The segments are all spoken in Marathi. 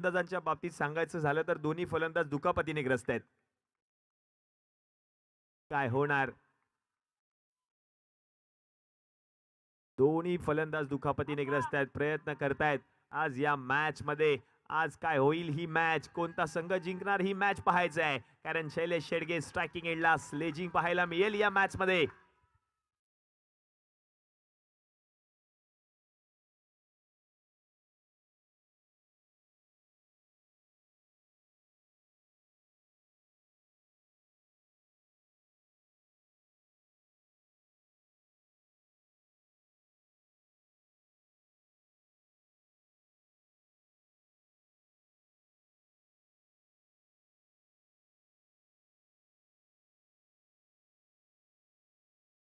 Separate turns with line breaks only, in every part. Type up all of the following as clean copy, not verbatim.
फलंदाजांच्या बाबतीत सांगायचं झालं तर दोन्ही फलंदाज दुखापतीने ग्रस्त आहेत. काय होणार? दोन्ही फलंदाज दुखापतीने ग्रस्त आहेत, प्रयत्न करतायत. आज या मॅच मध्ये आज काय होईल ही मॅच, कोणता संघ जिंकणार ही मॅच पाहायचं आहे, कारण शैलेश शेडगे स्ट्रायकिंग एंडला स्लेजिंग पाहायला मिळेल या मॅच मध्ये.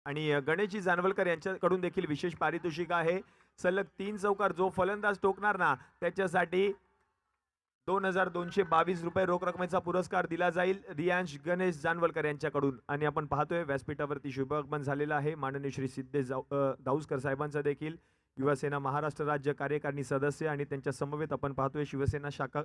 आणि गणेशजी जानवलकर यांच्याकडून देखील विशेष पारितोषिक आहे. सलग 3 चौकार जो फलंदाज टोकणार ना त्याच्यासाठी 2222 रुपये रोख रकमेचा पुरस्कार दिला जाईल रियांश गणेश जानवलकर यांच्याकडून. आणि आपण पाहतोय व्यासपीठावरती शुभागमन झालेलं आहे माननीय श्री सिद्धेश दाऊसकर साहेबांचं देखील, युवासेना महाराष्ट्र राज्य कार्यकारिणी सदस्य, आणि त्यांच्या समवेत आपण पाहतोय शिवसेना शाखा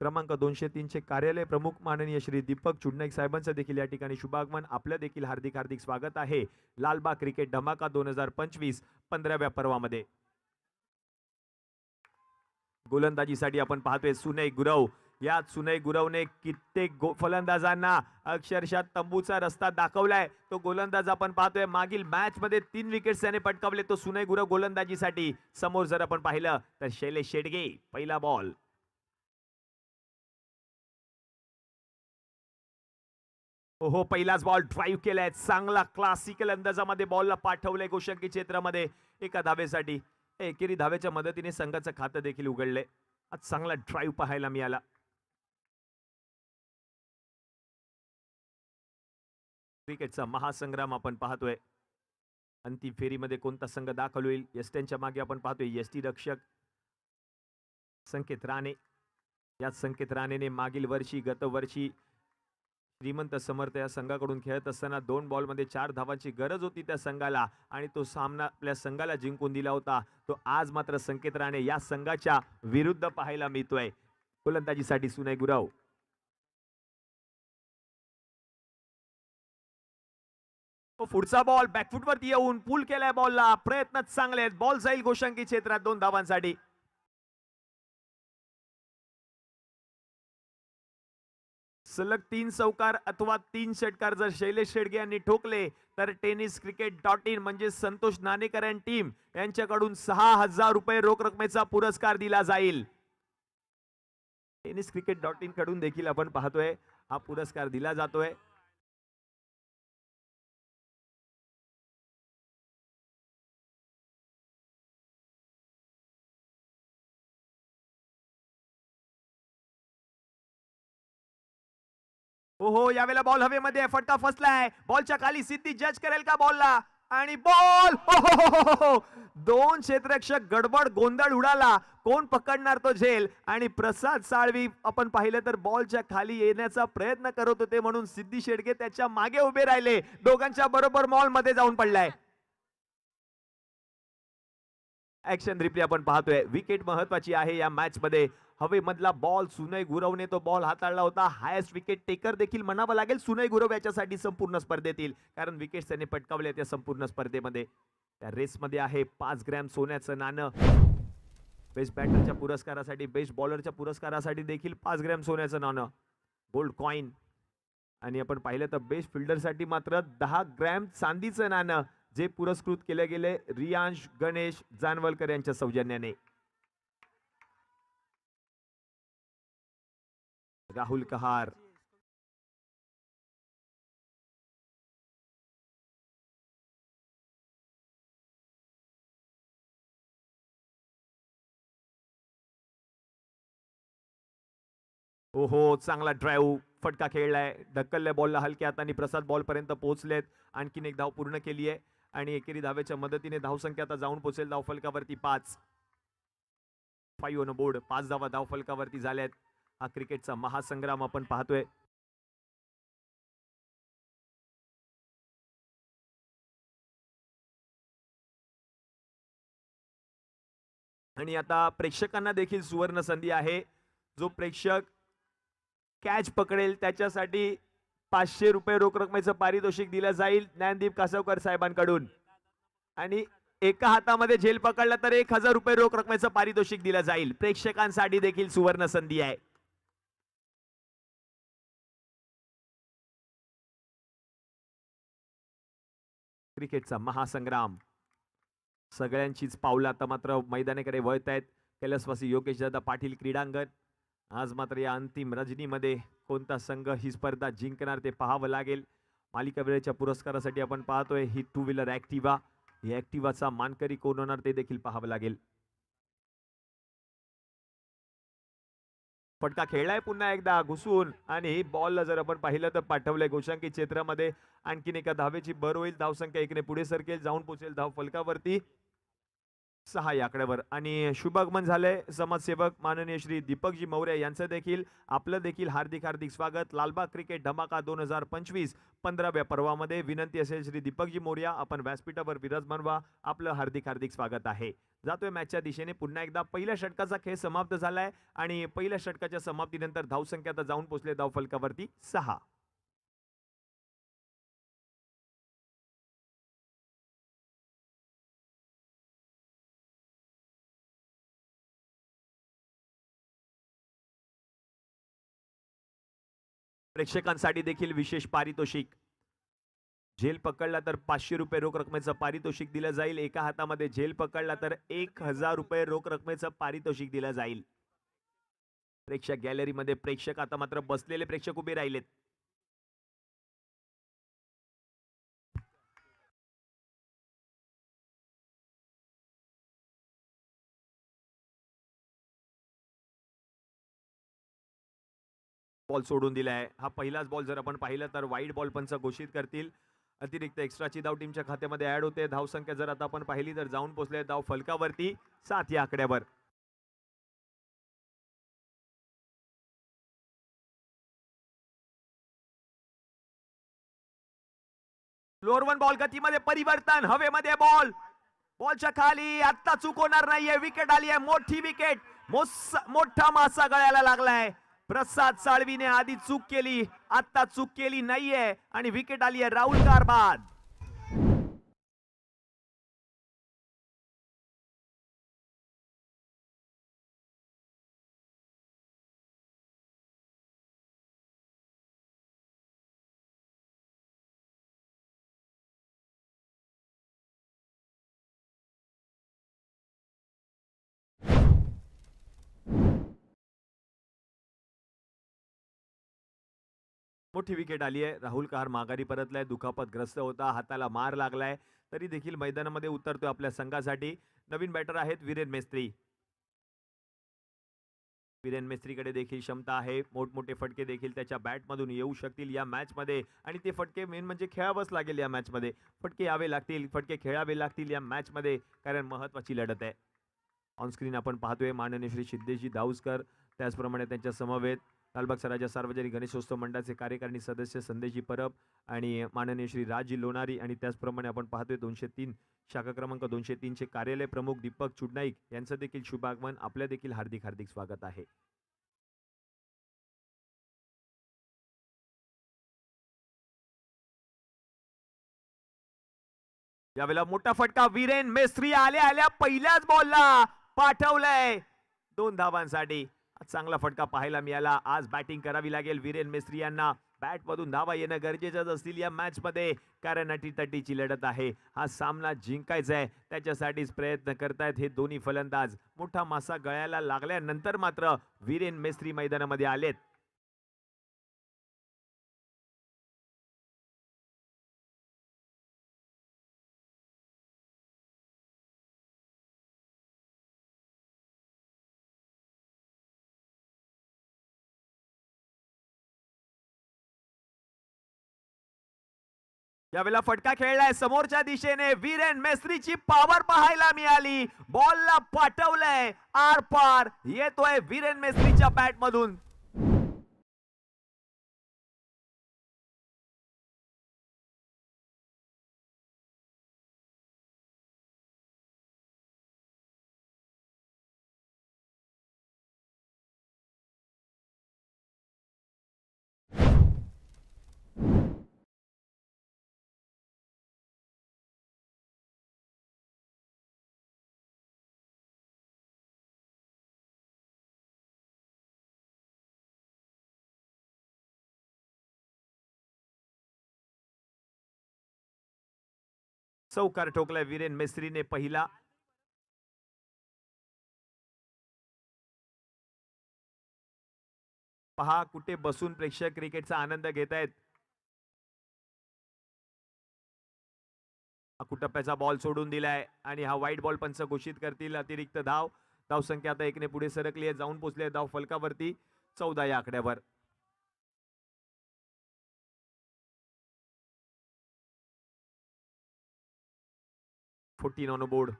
क्रमांक 203 चे कार्यालय प्रमुख माननीय श्री दीपक चुडनाईक साहेबांचं देखील या ठिकाणी शुभागमन. आपलं देखील हार्दिक हार्दिक स्वागत आहे लालबाग क्रिकेट धमाका 2025 15व्या पर्वामध्ये. गोलंदाजीसाठी आपण पाहतोय सुनय गुरव. या सुनय गुरवने कित्येक फलंदाजांना अक्षरशः तंबूचा रस्ता दाखवलाय. तो गोलंदाज आपण पाहतोय मागील मॅच मध्ये 3 विकेट्स त्याने पटकावले. तो सुनय गुरव गोलंदाजीसाठी. समोर जर आपण पाहिलं तर शैलेश शेडगे. पहिला बॉल. हो, पहिलाच बॉल ड्राईव्ह केलाय. चांगला क्लासिकल अंदाजामध्ये बॉलला पाठवलंय गोषंकी क्षेत्रामध्ये एका धावेसाठी. एकेरी धावेच्या मदतीने संघाचं खातं देखील उघडलंय. आज चांगला ड्राईव्ह पाहायला मिळाला. क्रिकेटचा महासंग्राम आपण पाहतोय. अंतिम फेरीमध्ये कोणता संघ दाखल होईल? एसटीच्या मागे आपण पाहतोय एसटी रक्षक संकेत राणे. या संकेत राणेने मागील वर्षी गत वर्षी श्रीमंत समर्थ या संघाकडून खेळत असताना 2 बॉलमध्ये 4 धावांची गरज होती त्या संघाला, आणि तो सामना आपल्या संघाला जिंकून दिला होता. तो आज मात्र संकेत राणे या संघाच्या विरुद्ध पाहायला मिळतोय. गोलंदाजीसाठी सुनय गुरव. पुढचा बॉल बॅकफुट वरती येऊन पुल केलाय बॉलला. प्रयत्न चांगले आहेत. बॉल जाईल गोषंकी क्षेत्रात 2 धावांसाठी. सलग 3 चौकार अथवा 3 षटकार जर शैलेश शेडगे यांनी ठोकले तर tenniscricket.in म्हणजे संतोष नाणेकर टीम यांच्याकडून 6000 रुपये रोख रकमेचा पुरस्कार दिला जाईल. tenniscricket.in कडून देखील आपण पाहतोय हा पुरस्कार दिला जातोय. हो, यावेळेला बॉल हवेमध्ये. फटका फसलाय. बॉलच्या खाली सिद्धी जज करेल का बॉलला? आणि बॉल. हो, 2 क्षेत्ररक्षक गडबड गोंधळ उडाला. कोण पकडणार तो झेल? आणि प्रसाद साळवी आपण पाहिलं तर बॉलच्या खाली येण्याचा प्रयत्न करत होते म्हणून सिद्धी शेडगे त्याच्या मागे उभे राहिले. दोघांच्या बरोबर मॉल मध्ये जाऊन पडलाय. ऍक्शन रिप्ले आपण पाहतोय. विकेट महत्वाची आहे या मॅच मध्ये. हवेमधला बॉल सुनय गुरवने तो बॉल हाताळला होता. हायेस्ट विकेट टेकर देखील म्हणावं लागेल सुनय गुरव याच्यासाठी संपूर्ण स्पर्धेतील, कारण विकेट त्याने पटकावले त्या संपूर्ण स्पर्धेमध्ये. त्या रेसमध्ये आहे 5 ग्रॅम सोन्याचं नाणं. बेस्ट बॅटरच्या पुरस्कारासाठी, बेस्ट बॉलरच्या पुरस्कारासाठी देखील 5 ग्रॅम सोन्याचं नाणं, गोल्ड कॉइन. आणि आपण पाहिलं तर बेस्ट फिल्डरसाठी मात्र 10 ग्रॅम चांदीचं नाणं, जे पुरस्कृत केले गेले रियांश गणेश जानवलकर यांच्या सौजन्याने. राहुल कहार. हो, चांगला ड्राईव्ह. फटका खेळलाय. ढकलल्या बॉलला हलक्या हाताने प्रसाद बॉल पर्यंत पोहोचलेत. आणखीन एक धाव पूर्ण केली आहे आणि एकेरी धावेच्या मदतीने धावसंख्या आता जाऊन पोहोचेल धावफलकावरती 5. 5 ऑन बोर्ड. 5 धावा धावफलकावरती झाल्यात. हा क्रिकेटचा महासंग्राम आपण पाहतोय. आणि आता प्रेक्षकांना देखील सुवर्ण संधी आहे. जो प्रेक्षक कॅच पकडेल त्याच्यासाठी 500 रुपये रोख रकमेचं पारितोषिक दिलं जाईल ज्ञानदीप कासवकर साहेबांकडून. आणि एका हातामध्ये झेल पकडला तर 1000 रुपये रोख रकमेचं पारितोषिक दिलं जाईल. प्रेक्षकांसाठी देखील सुवर्ण संधी आहे. क्रिकेटचा महासंग्राम सगळ्यांचीच पावलं आता मात्र मैदानाकडे वळत आहेत. कैलासवासी योगेश दादा पाटील क्रीडांगण. आज मात्र या अंतिम रजनीमध्ये कोणता संघ ही स्पर्धा जिंकणार ते पाहावं लागेल. मालिका वेळेच्या पुरस्कारासाठी आपण पाहतोय ही 2 व्हीलर ऍक्टिव्हा. या ऍक्टिव्हाचा मानकरी कोण होणार ते देखील पाहावं लागेल. फटका खेळलाय पुन्हा एकदा घुसून आणि बॉलला जर आपण पाहिलं तर पाठवलंय गोशांकी क्षेत्रामध्ये. आणखीन एका धावेची भर होईल. धावसंख्या 1 ने पुढे सरकेल, जाऊन पोहोचेल धाव फलकावरती 6 या आकड्यावर. आणि शुभागमन झालंय समाजसेवक माननीय श्री दीपकजी मौर्य यांचं देखील आपलं देखील हार्दिक हार्दिक स्वागत. लालबाग क्रिकेट धमाका 2025 15व्या पर्वामध्ये विनंती असेल श्री दीपकजी मौर्य आपण व्यासपीठावर विराजमान व्हा. आपलं हार्दिक हार्दिक स्वागत आहे. जातोय मॅचच्या दिशेने पुन्हा एकदा. पहिल्या षटकाचा खेळ समाप्त झालाय आणि पहिल्या षटकाच्या समाप्तीनंतर धावसंख्या आता जाऊन पोहोचले धाव फलकावरती 6. प्रेक्षकांसाठी देखील विशेष पारितोषिक. झेल पकडला तर 500 रुपये रोख रकमेचं पारितोषिक दिलं जाईल. एका हातामध्ये झेल पकडला तर 1000 रुपये रोख रकमेचं पारितोषिक दिलं जाईल. प्रेक्षक गॅलरीमध्ये प्रेक्षक आता मात्र बसलेले प्रेक्षक उभे राहिलेत. बॉल सोडून दिलाय. हा पहिलाच बॉल जर आपण पाहिलं तर वाईड बॉल पंच घोषित करतील. अतिरिक्त एक्स्ट्राची धाव टीमच्या खात्यामध्ये ऍड होते. धावसंख्या जर आता आपण पाहिली तर जाऊन पोहोचले धाव फलकावरती 7 या आकड्यावर. फ्लोअर 1 बॉल गतीमध्ये परिवर्तन. हवेमध्ये बॉल, बॉलच्या खाली आता चूक होणार नाहीये. विकेट आली आहे, मोठी विकेट. मोठा मासा गळ्याला लागलाय. प्रसाद साळवीने आधी चूक केली, आता चूक केली नाहीये आणि विकेट आली आहे राहुल कारबाद. मोठी विकेट आली आहे. राहुल कहार माघारी परतलाय. दुखापतग्रस्त होता, हाताला मार लागलाय, तरी देखील मैदानामध्ये उतरतोय आपल्या संघासाठी. नवीन बॅटर आहेत वीरेन मेस्त्री. वीरेन मेस्त्रीकडे देखील क्षमता आहे. मोठमोठे फटके देखील त्याच्या बॅटमधून येऊ शकतील या मॅच मध्ये आणि ते फटके मेन म्हणजे खेळावंच लागेल या मॅच मध्ये. फटके यावे लागतील, फटके खेळावे लागतील या मॅच मध्ये, कारण महत्वाची लढत आहे. ऑन स्क्रीन आपण पाहतोय माननीय श्री सिद्धेशजी दाऊसकर, त्याचप्रमाणे त्यांच्या समवेत लालबागचा राजा सार्वजनिक गणेशोत्सव मंडळाचे कार्यकारिणी सदस्य संदेशजी परब आणि माननीय श्री राजी लोणारी आणि त्याचप्रमाणे आपण पाहतोय 203 शाखा क्रमांक 203 चे कार्यालय प्रमुख दीपक चुडनाईक यांचं देखील शुभागमन. आपल्या देखील हार्दिक हार्दिक स्वागत आहे. यावेळेला मोठा फटका. वीरेन मेस्त्री आल्या आल्या पहिल्याच बॉलला पाठवलंय 2 धावांसाठी. चांगला फटका पाहायला मिळाला. आज बॅटिंग करावी लागेल वीरेन मेस्त्री यांना. बॅट मधून धावा येणं गरजेचंच असतील या मॅच मध्ये, कारण अटीतटीची लढत आहे. हा सामना जिंकायचा आहे, त्याच्यासाठीच प्रयत्न करतायत हे दोन्ही फलंदाज. मोठा मासा गळ्याला लागल्यानंतर मात्र वीरेन मेस्त्री मैदानामध्ये आलेत. यावेळेला फटका खेळलाय समोरच्या दिशेने. वीरेन मेस्त्रीची पॉवर पाहायला मिळाली. बॉलला पाठवलंय आर पार. येतोय वीरेन मेस्त्रीच्या बॅट मधून. चौकार ठोकलाय वीरेन मेस्त्रीने पहिला. पहा कुठे बसून प्रेक्षक क्रिकेटचा आनंद घेत आहेत. कुटप्प्याचा बॉल सोडून दिलाय आणि हा व्हाईट बॉल पंच घोषित करतील. अतिरिक्त धाव. धावसंख्या आता 1 ने पुढे सरकली आहे. जाऊन पोहोचले धाव फलकावरती 14 या आकड्यावर. Fourteen on board.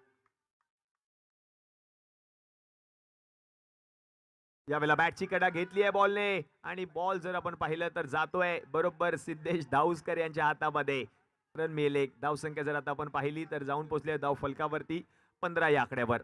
यावेळेला बॅटची कडा घेतली आहे बॉलने आणि बॉल जर आपण पाहिलं तर जातोय बरोबर सिद्धेश धाऊसकर यांच्या हातामध्ये. रन मिळेल एक. धावसंख्या जर आता आपण पाहिली तर जाऊन पोहोचले धाव फलकावरती 15 या आकड्यावर.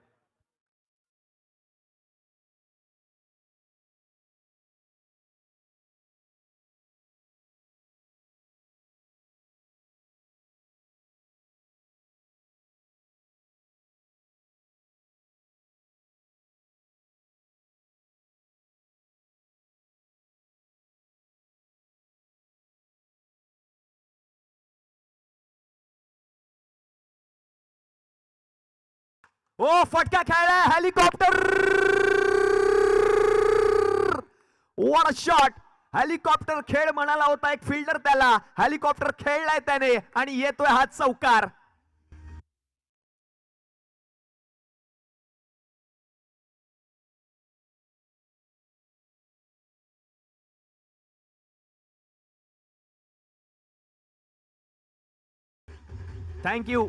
ओ फटका खेळलाय helicopter. What a shot. Helicopter खेळ म्हणाला होता एक फिल्डर त्याला. हेलिकॉप्टर खेळलाय त्याने आणि येतोय हा चौकार. थँक्यू.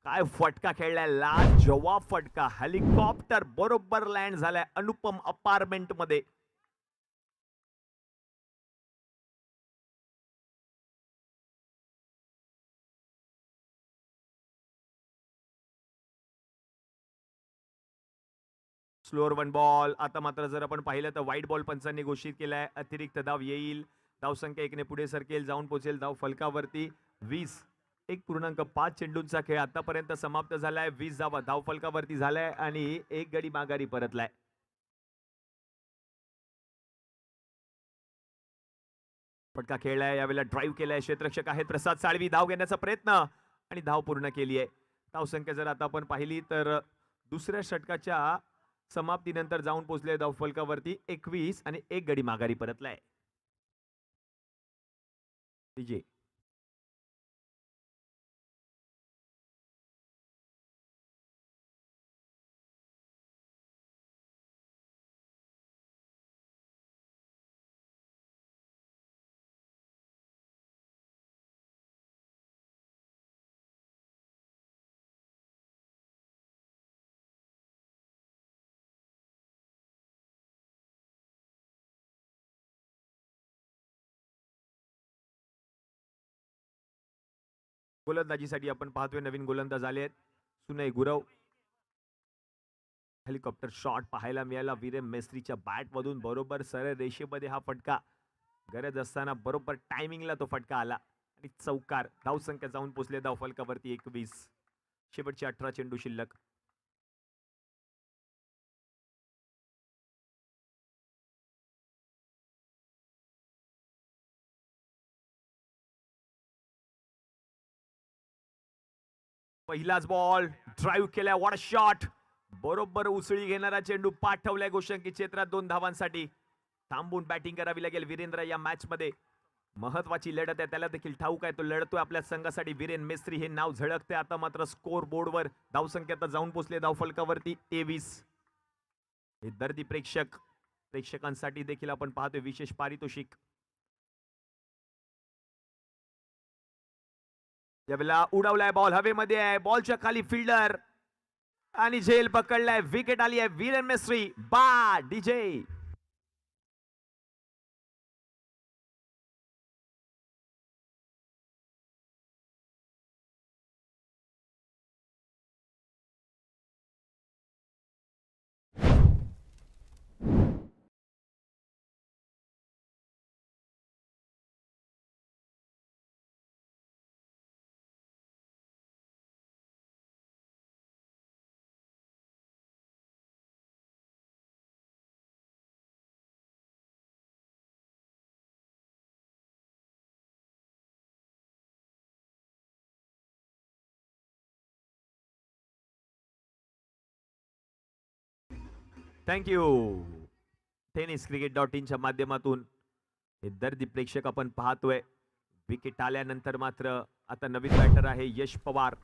काय फटका खेळलाय. लाजवाब फटका. हेलिकॉप्टर बरोबर लँड झालाय अनुपम अपार्टमेंट मध्ये. Slower one ball. आता मात्र जर आपण पाहिलं तर व्हाईट बॉल पंचांनी घोषित केलाय. अतिरिक्त धाव येईल. धावसंख्या 1 ने पुढे सरकेल. जाऊन पोहोचेल धाव फलकावरती 20. 1.5 चेंडूंचा खेळ आतापर्यंत समाप्त झालाय. 20 धावा धाव फलकावरती झालाय आणि एक गडी माघारी परतलाय. फटका खेळलाय. यावेळेला ड्राईव्ह केलाय. क्षेत्ररक्षक आहेत प्रसाद साळवी. धाव घेण्याचा प्रयत्न आणि धाव पूर्ण केली आहे. धावसंख्या जर आता आपण पाहिली तर दुसऱ्या षटकाच्या समाप्तीनंतर जाऊन पोहोचले धाव फलकावरती 21 आणि एक गडी माघारी परतलाय. विजय. गोलंदाजीसाठी आपण पाहतोय नवीन गोलंदाज आले आहेत. सुनय गुरव. हेलिकॉप्टर शॉट पाहायला मिळाला वीरेन मेस्त्रीच्या बॅट मधून. बरोबर सरळ रेषेमध्ये हा फटका. गरज असताना बरोबर टायमिंगला तो फटका आला आणि चौकार. धावसंख्या जाऊन पोहोचले धाव फलकावरती 21. शेवटचे 18 चेंडू शिल्लक. पहिलाच बॉल. ड्राईव्ह केलाय. What a shot. बरोबर उसळी घेणारा चेंडू पाठवलाय गोषंकी क्षेत्रात 2 धावांसाठी. थांबून बॅटिंग करावी लागेल वीरेंद्र या मॅच मध्ये. महत्वाची लढत आहे. त्याला देखील ठाऊक आहे तो लढतोय आपल्या संघासाठी. वीरेन मेस्त्री हे नाव झळकते आता मात्र स्कोर बोर्डवर. धावसंख्या जाऊन पोहोचले धाव फलकावरती 23. हे दर्दी प्रेक्षकांसाठी देखील आपण पाहतोय विशेष पारितोषिक. यावेळेला उडवलाय बॉल. हवेमध्ये आहे. बॉलच्या खाली फिल्डर आणि झेल पकडलाय. विकेट आली आहे वीरेन मेस्त्री. बा डीजे. थँक्यू. tenniscricket.in च्या माध्यमातून हे दर्दी प्रेक्षक आपण पाहतोय. विकेट आल्यानंतर मात्र आता नवीन बॅटर आहे यश पवार.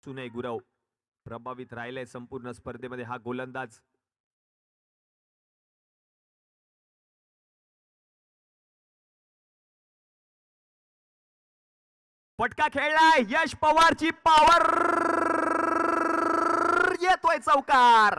सुनय गुरव प्रभावित राहिलाय संपूर्ण स्पर्धेमध्ये हा गोलंदाज. फटका खेळलाय यश पवारची पॉवर, येतोय चौकार.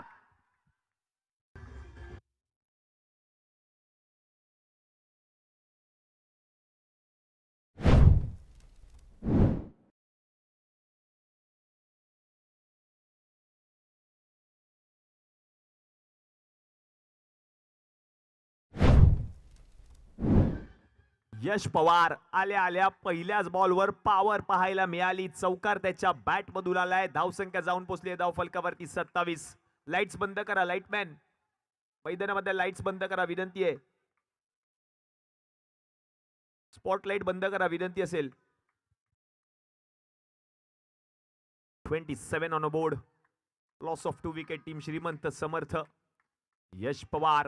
यश पवार आल्या आल्या पहिल्याच बॉलवर पॉवर पाहायला मिळाली. चौकार त्याच्या बॅट मधून आलाय. धावसंख्या जाऊन पोहोचली धाव फलकावरती 27. लाईट्स बंद करा लाईटमॅन, मैदानामध्ये लाईट्स बंद करा विनंती आहे. स्पॉटलाइट बंद करा विनंती असेल. 27 on board. Loss of 2 wicket team श्रीमंत समर्थ. यश पवार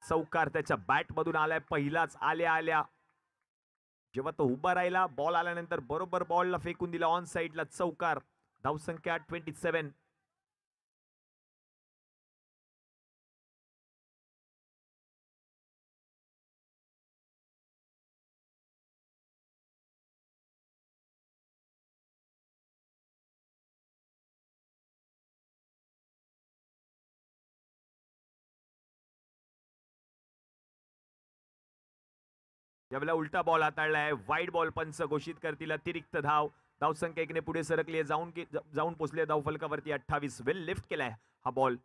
चौकार त्याच्या बॅट मधून आलाय पहिलाच आल्या आल्या. जेव्हा तो उभा राहिला बॉल आल्यानंतर बरोबर बॉलला फेकून दिला ऑन साइडला चौकार. धावसंख्या 27. यावेळेला उलटा बॉल हाताळलाय. वाईड बॉल पंच घोषित करतील. अतिरिक्त धाव. धावसंख्या 1 ने पुढे सरकली. जाऊन पोचले धाव फलकावरती 28. वेल लिफ्ट केलाय हा बॉल,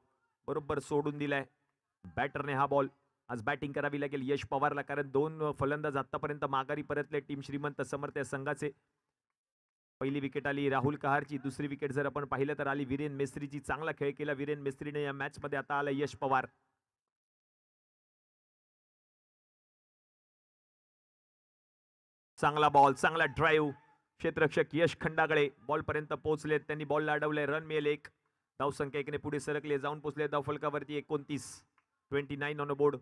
बरोबर सोडून दिलाय बॅटरने हा बॉल. आज बॅटिंग करावी लागेल यश पवारला, कारण 2 फलंदाज आतापर्यंत माघारी परतले टीम श्रीमंत समर्थ या संघाचे. पहिली विकेट आली राहुल कहारची. दुसरी विकेट जर आपण पाहिलं तर आली वीरेन मेस्त्रीची. चांगला खेळ केला वीरेन मेस्त्रीने या मॅच मध्ये. आता आला यश पवार. चांगला बॉल, चांगला ड्राईव्ह. क्षेत्ररक्षक यश खंडागळे बॉल पर्यंत पोहोचले. त्यांनी बॉलला अडवले. रन मिळेल 1. धावसंख्या 1 ने पुढे सरकले. जाऊन पोहोचले धाव फलकावरती 29. 29 ऑन बोर्ड.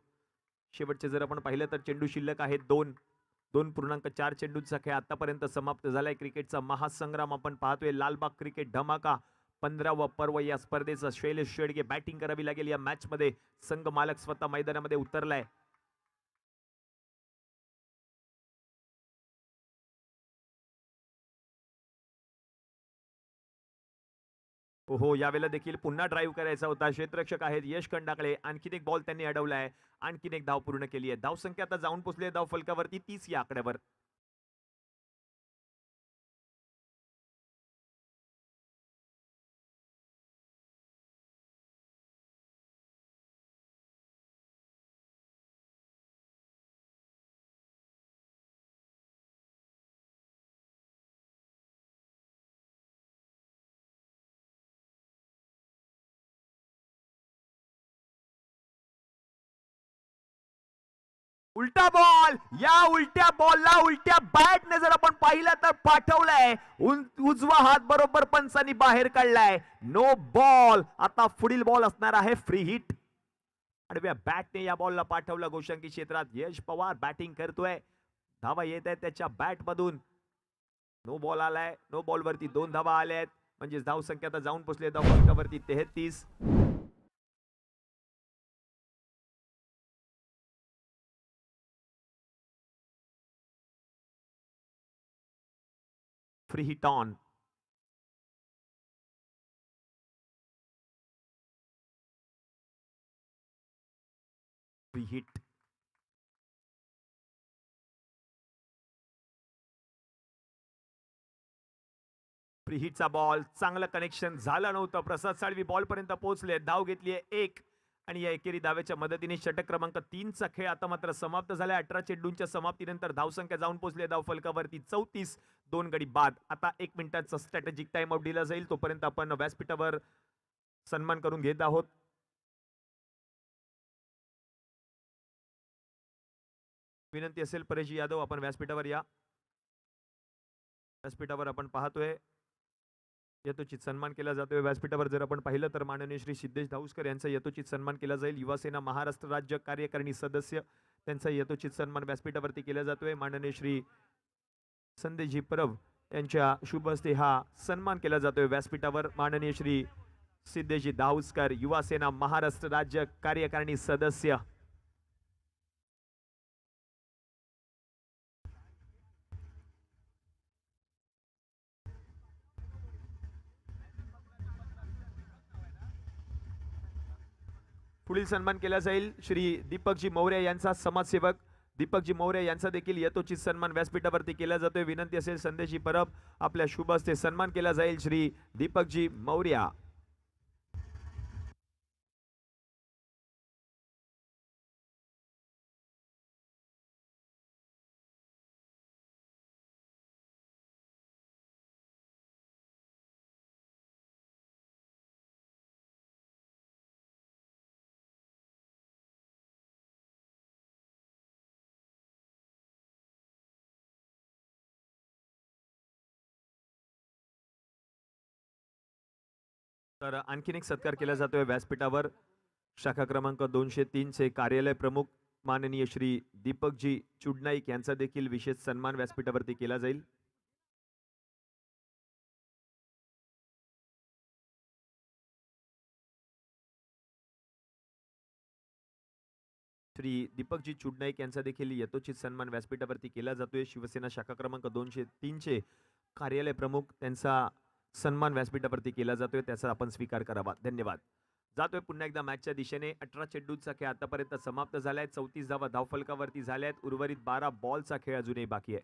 शेवटचे जर आपण पाहिलं तर चेंडू शिल्लक आहेत 2.4 चेंडूंचा खेळ आतापर्यंत समाप्त झालाय. क्रिकेटचा महासंग्राम आपण पाहतोय. लालबाग क्रिकेट धमाका 15वा पर्व या स्पर्धेचा. शैलेश शेडगे बॅटिंग करावी लागेल या मॅच मध्ये. संघ मालक स्वतः मैदानामध्ये उतरलाय. हो, यावेळेला देखील पुन्हा ड्राईव्ह करायचा होता. क्षेत्ररक्षक आहेत यश खंडागळे. आणखीन एक बॉल त्यांनी अडवलाय. आणखीन एक धाव पूर्ण केली आहे. धावसंख्या आता जाऊन पोहोचली धाव फलकावरती 30 या आकड्यावर. उलटा बॉल. या उलट्या बॉलला उलट्या बॅटने जर आपण पाहिलं तर पाठवलाय. उजवा हात बरोबर पंचांनी बाहेर काढलाय. No ball. आता पुढील बॉल असणार आहे फ्री हिट. आडव्या बॅटने या बॉलला पाठवलं गोशांकी क्षेत्रात. यश पवार बॅटिंग करतोय. धावा येत आहेत त्याच्या बॅट मधून. नो बॉल आलाय. नो बॉल वरती 2 धावा आल्या आहेत. म्हणजे धाव संख्या आता जाऊन पोहोचले धाव फलकावरती 33. Free hit on. Free hit. Free हिटचा बॉल. चांगलं कनेक्शन झालं नव्हतं. प्रसाद साळवी बॉल पर्यंत पोहोचले. धाव घेतली 1 आणि या एकेरी धावेच्या मदतीने षटक क्रमांक 3 चा खेळ आता मात्र समाप्त झाला. 18 चेंडूंच्या समाप्तीनंतर धावसंख्या जाऊन पोहोचली धाव फलकावरती 34. 2 गडी बाद. आता 1 मिनिटाचा स्ट्रॅटेजिक टाइम आउट दिला जाईल. तोपर्यंत आपण व्यासपीठावर सन्मान करून घेत आहोत. विनंती असेल परेश यादव आपण व्यासपीठावर या. व्यासपीठावर आपण पाहतोय यथोचित सन्मान केला जातोय. व्यासपीठावर जर आपण पाहिलं तर माननीय श्री सिद्धेश धाऊसकर यांचा यथोचित सन्मान केला जाईल. युवासेना महाराष्ट्र राज्य कार्यकारिणी सदस्य त्यांचा यथोचित सन्मान व्यासपीठावरती केला जातोय. माननीय श्री संदेशजी परब यांच्या शुभ हस्ते हा सन्मान केला जातोय व्यासपीठावर. माननीय श्री सिद्धेशजी धाऊसकर युवासेना महाराष्ट्र राज्य कार्यकारिणी सदस्य. पुढील सन्मान केला जाईल श्री दीपकजी मौर्य यांचा समाजसेवक दीपकजी मौर्य यांचा देखील यथोचित सन्मान व्यासपीठावरती केला जातोय. विनंती असेल संदेशजी परब आपल्या शुभ हस्ते सन्मान केला जाईल श्री दीपकजी मौर्य. तर आणखीन एक सत्कार केला जातोय व्यासपीठावर. शाखा क्रमांक 203 चे कार्यालय प्रमुख माननीय श्री दीपकजी चुडनाईक यांचा देखील विशेष सन्मान व्यासपीठावरती केला जाईल. श्री दीपकजी चुडनाईक यांचा देखील यथोचित सन्मान व्यासपीठावरती केला जातोय. शिवसेना शाखा क्रमांक 203 चे कार्यालय प्रमुख त्यांचा सन्मान व्यासपीठावरती केला जातोय. त्याचा आपण स्वीकार करावा. धन्यवाद. जातोय पुन्हा एकदा मॅचच्या दिशेने. 18 चेंडूंचा खेळ आतापर्यंत समाप्त झालाय. 34 धावा धावफलकावरती झाल्यात. उर्वरित 12 बॉलचा खेळ अजूनही बाकी आहे.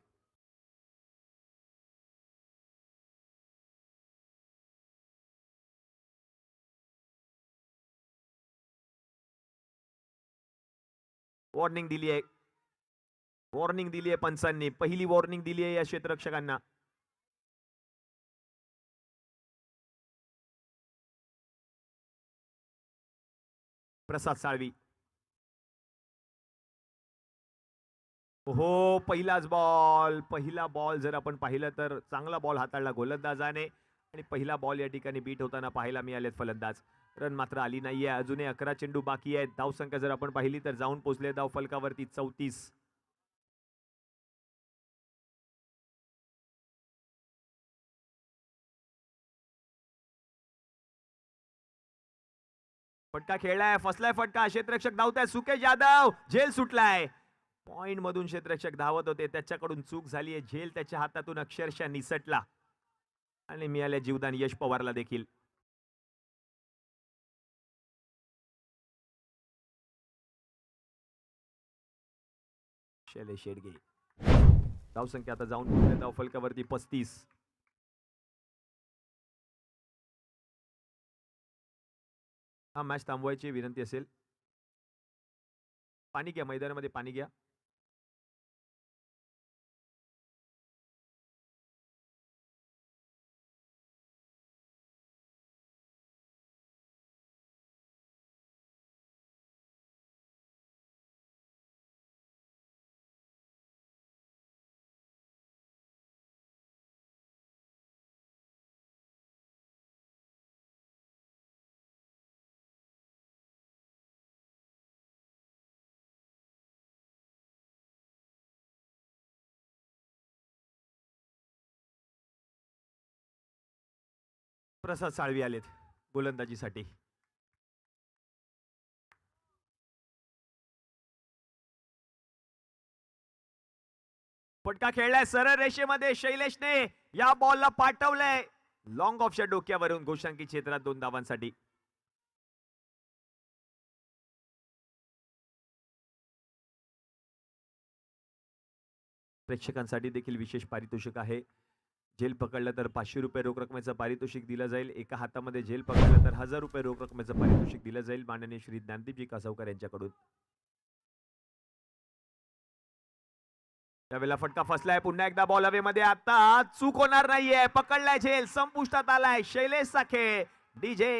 वॉर्निंग दिली आहे. वॉर्निंग दिली आहे पंचांनी. पहिली वॉर्निंग दिली आहे या क्षेत्ररक्षकांना. प्रसाद साळवी. हो पहिलाच बॉल. पहिला बॉल जर आपण पाहिलं तर चांगला बॉल हाताळला गोलंदाजाने आणि पहिला बॉल या ठिकाणी बीट होताना पाहायला मिळालेत फलंदाज. रन मात्र आली नाहीये. अजूनही 11 चेंडू बाकी आहेत. धावसंख्या जर आपण पाहिली तर जाऊन पोहोचले धाव फलकावरती 34. फटका खेळलाय. फसलाय फटका. क्षेत्ररक्षक धावताय. सुकेश यादव. झेल सुटलाय. पॉइंट मधून क्षेत्ररक्षक धावत होते. त्याच्याकडून चूक झालीय. झेल त्याच्या हातातून अक्षरशः निसटला आणि मिळाले जीवदान यश पवारला देखील. शैलेश शेडगे. धावसंख्या आता जाऊन पोहोचले धाव फलकावरती 35. हा मॅच थांबवायची विनंती असेल. पाणी घ्या. मैदानामध्ये पाणी घ्या. प्रसाद साळवी आलेत गोलंदाजीसाठी. फटका खेळलाय सरळ रेषेमध्ये. शैलेशने या बॉलला पाठवलंय लॉंग ऑफच्या डोक्यावरून गोशांकी क्षेत्रात 2 धावांसाठी. प्रेक्षकांसाठी देखील विशेष पारितोषिक आहे. झेल पकडलं तर 500 रुपये रोख रकमेचं पारितोषिक दिलं जाईल. एका हातामध्ये झेल पकडलं तर 1000 रुपये रोख रकमेचं पारितोषिक दिलं जाईल माननीय श्री ज्ञानदीपजी कासवकर यांच्याकडून. त्यावेळेला फटका फसलाय. पुन्हा एकदा बॉल हवेमध्ये. आता चूक होणार नाहीये. पकडलाय झेल. संपुष्टात आलाय शैलेश साखे. डीजे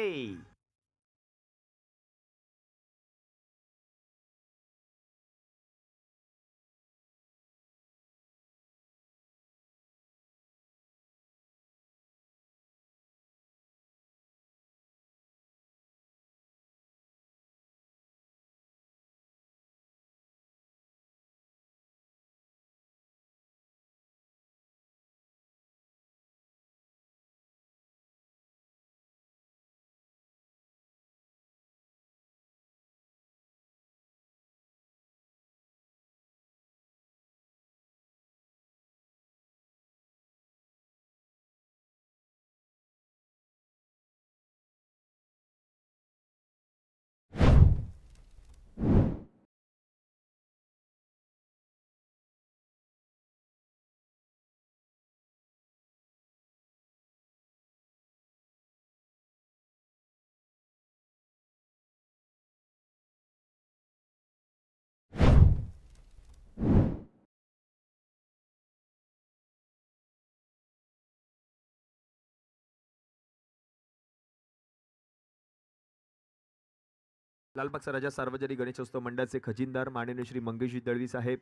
लालबागचा राजा सार्वजनिक गणेशोत्सव मंडळाचे खजिनदार माननीय श्री मंगेशजी दळवी साहेब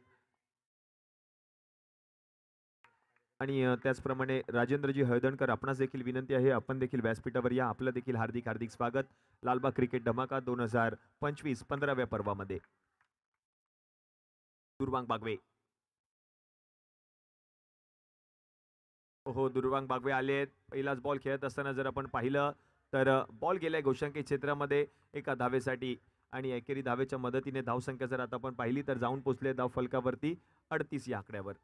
आणि त्याचप्रमाणे राजेंद्रजी हळदणकर, आपणास देखील विनंती आहे, आपण देखील व्यासपीठावर या. आपलं देखील हार्दिक हार्दिक स्वागत लालबाग क्रिकेट धमाका 2025 15व्या पर्वामध्ये. दुर्वांग बागवे, हो दुर्वांग बागवे आलेत. पहिलाच बॉल खेळत असताना जर आपण पाहिलं तर बॉल गेलाय गोशांकी क्षेत्रामध्ये एका धावेसाठी आणि एकेरी धावेच्या मदतीने धावसंख्या जर आता आपण पाहिली तर जाऊन पोहोचले धाव फलकावरती 38 या आकड्यावर.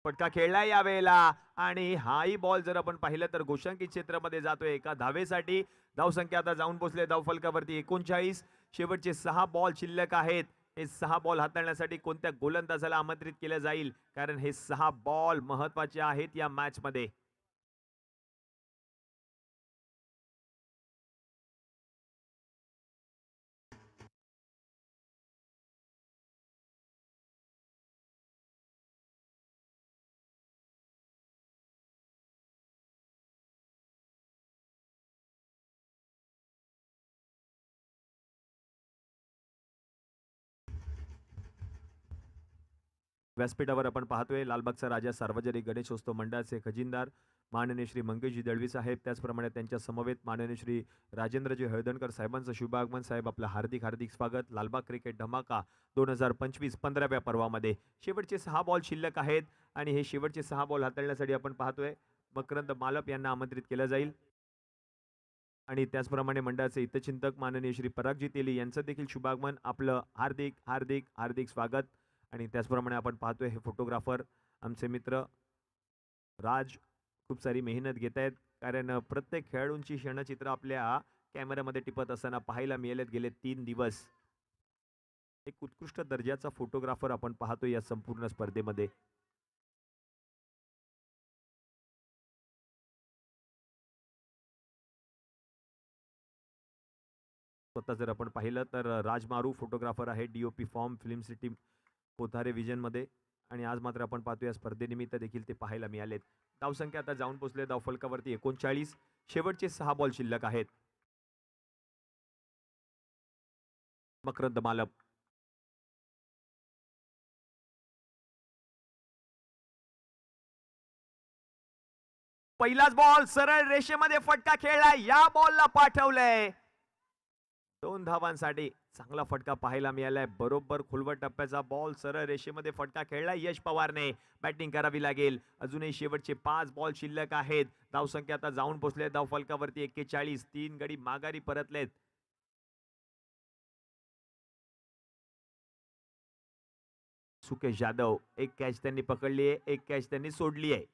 फटका खेळला यावेळेला आणि हाही बॉल जर आपण पाहिलं तर गोशांकी क्षेत्रामध्ये जातोय एका धावेसाठी. धावसंख्या आता जाऊन पोहोचले धाव फलकावरती 39. शेवटचे 6 बॉल शिल्लक आहेत. हे 6 बॉल हाताळण्यासाठी कोणत्या गोलंदाजाला आमंत्रित केलं जाईल, कारण हे 6 बॉल महत्वाचे आहेत या मॅच मध्ये. व्यासपीठावर आपण पाहतोय लालबागचा राजा सार्वजनिक गणेशोत्सव मंडळाचे खजिनदार माननीय श्री मंगेशजी दळवी साहेब, त्याचप्रमाणे त्यांच्या समवेत माननीय श्री राजेंद्रजी हळदणकर साहेबांचं शुभागमन. साहेब आपलं हार्दिक हार्दिक स्वागत लालबाग क्रिकेट धमाका 2025 15व्या पर्वामध्ये. शेवटचे 6 बॉल शिल्लक आहेत आणि हे शेवटचे 6 बॉल हाताळण्यासाठी आपण पाहतोय मकरंद मालप यांना आमंत्रित केलं जाईल आणि त्याचप्रमाणे मंडळाचे हितचिंतक माननीय श्री परागजी तेली यांचं देखील शुभागमन. आपलं हार्दिक हार्दिक हार्दिक स्वागत. आणि त्याचप्रमाणे आपण पाहतोय हे फोटोग्राफर आमचे मित्र राज खूप सारी मेहनत घेत आहेत, कारण प्रत्येक खेळाडूंची क्षणचित्र आपल्या कॅमेऱ्यामध्ये टिपत असताना पाहायला मिळालेत गेले 3 दिवस. एक उत्कृष्ट दर्जाचा फोटोग्राफर आपण पाहतो या संपूर्ण स्पर्धेमध्ये. स्वतः जर आपण पाहिलं तर राजमारू फोटोग्राफर आहे, DOP from film city Kothare vision मध्ये, आणि आज मात्र आपण पाहतो या स्पर्धेनिमित्त देखील ते पाहायला मिळालेत. धावसंख्या आता जाऊन पोहोचले धाव फलकावरती 39. शेवटचे 6 बॉल शिल्लक आहेत. मकरंद मालप, पहिलाच बॉल सरळ रेषेमध्ये फटका खेळला, या बॉलला पाठवलंय 2 धावांसाठी. चांगला फटका पाहायला मिळालाय, बरोबर खोलवर टप्प्याचा बॉल सरळ रेषेमध्ये फटका खेळला यश पवारने. बॅटिंग करावी लागेल. अजूनही शेवटचे 5 बॉल शिल्लक आहेत. धावसंख्या आता जाऊन पोहोचले धाव फलकावरती 41. 3 गडी माघारी परतलेत. सुकेश यादव, एक कॅच त्यांनी पकडली आहे, एक कॅच त्यांनी सोडली आहे.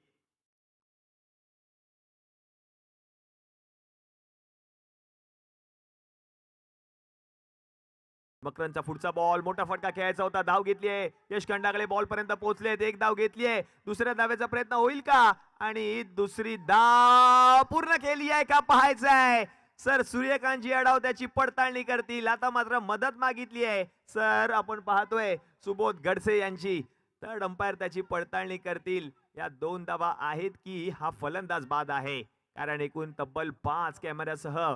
मकरंदचा पुढचा बॉल, मोठा फटका खेळायचा होता, धाव घेतली आहे. यश खंडागळे बॉल पर्यंत पोहोचलेत, एक धाव घेतली आहे. दुसऱ्या धावेचा प्रयत्न होईल का, आणि दुसरी धाव पूर्ण केली आहे का पाहायचं आहे. सर सूर्यकांतजी अडाव त्याची पडताळणी करतील. आता मात्र मदत मागितली आहे सर, आपण पाहतोय सुबोध गडसे यांची. थर्ड अंपायर त्याची पडताळणी करतील. या 2 धावा आहेत की हा फलंदाज बाद आहे, कारण एकूण तब्बल 5 कॅमेऱ्यासह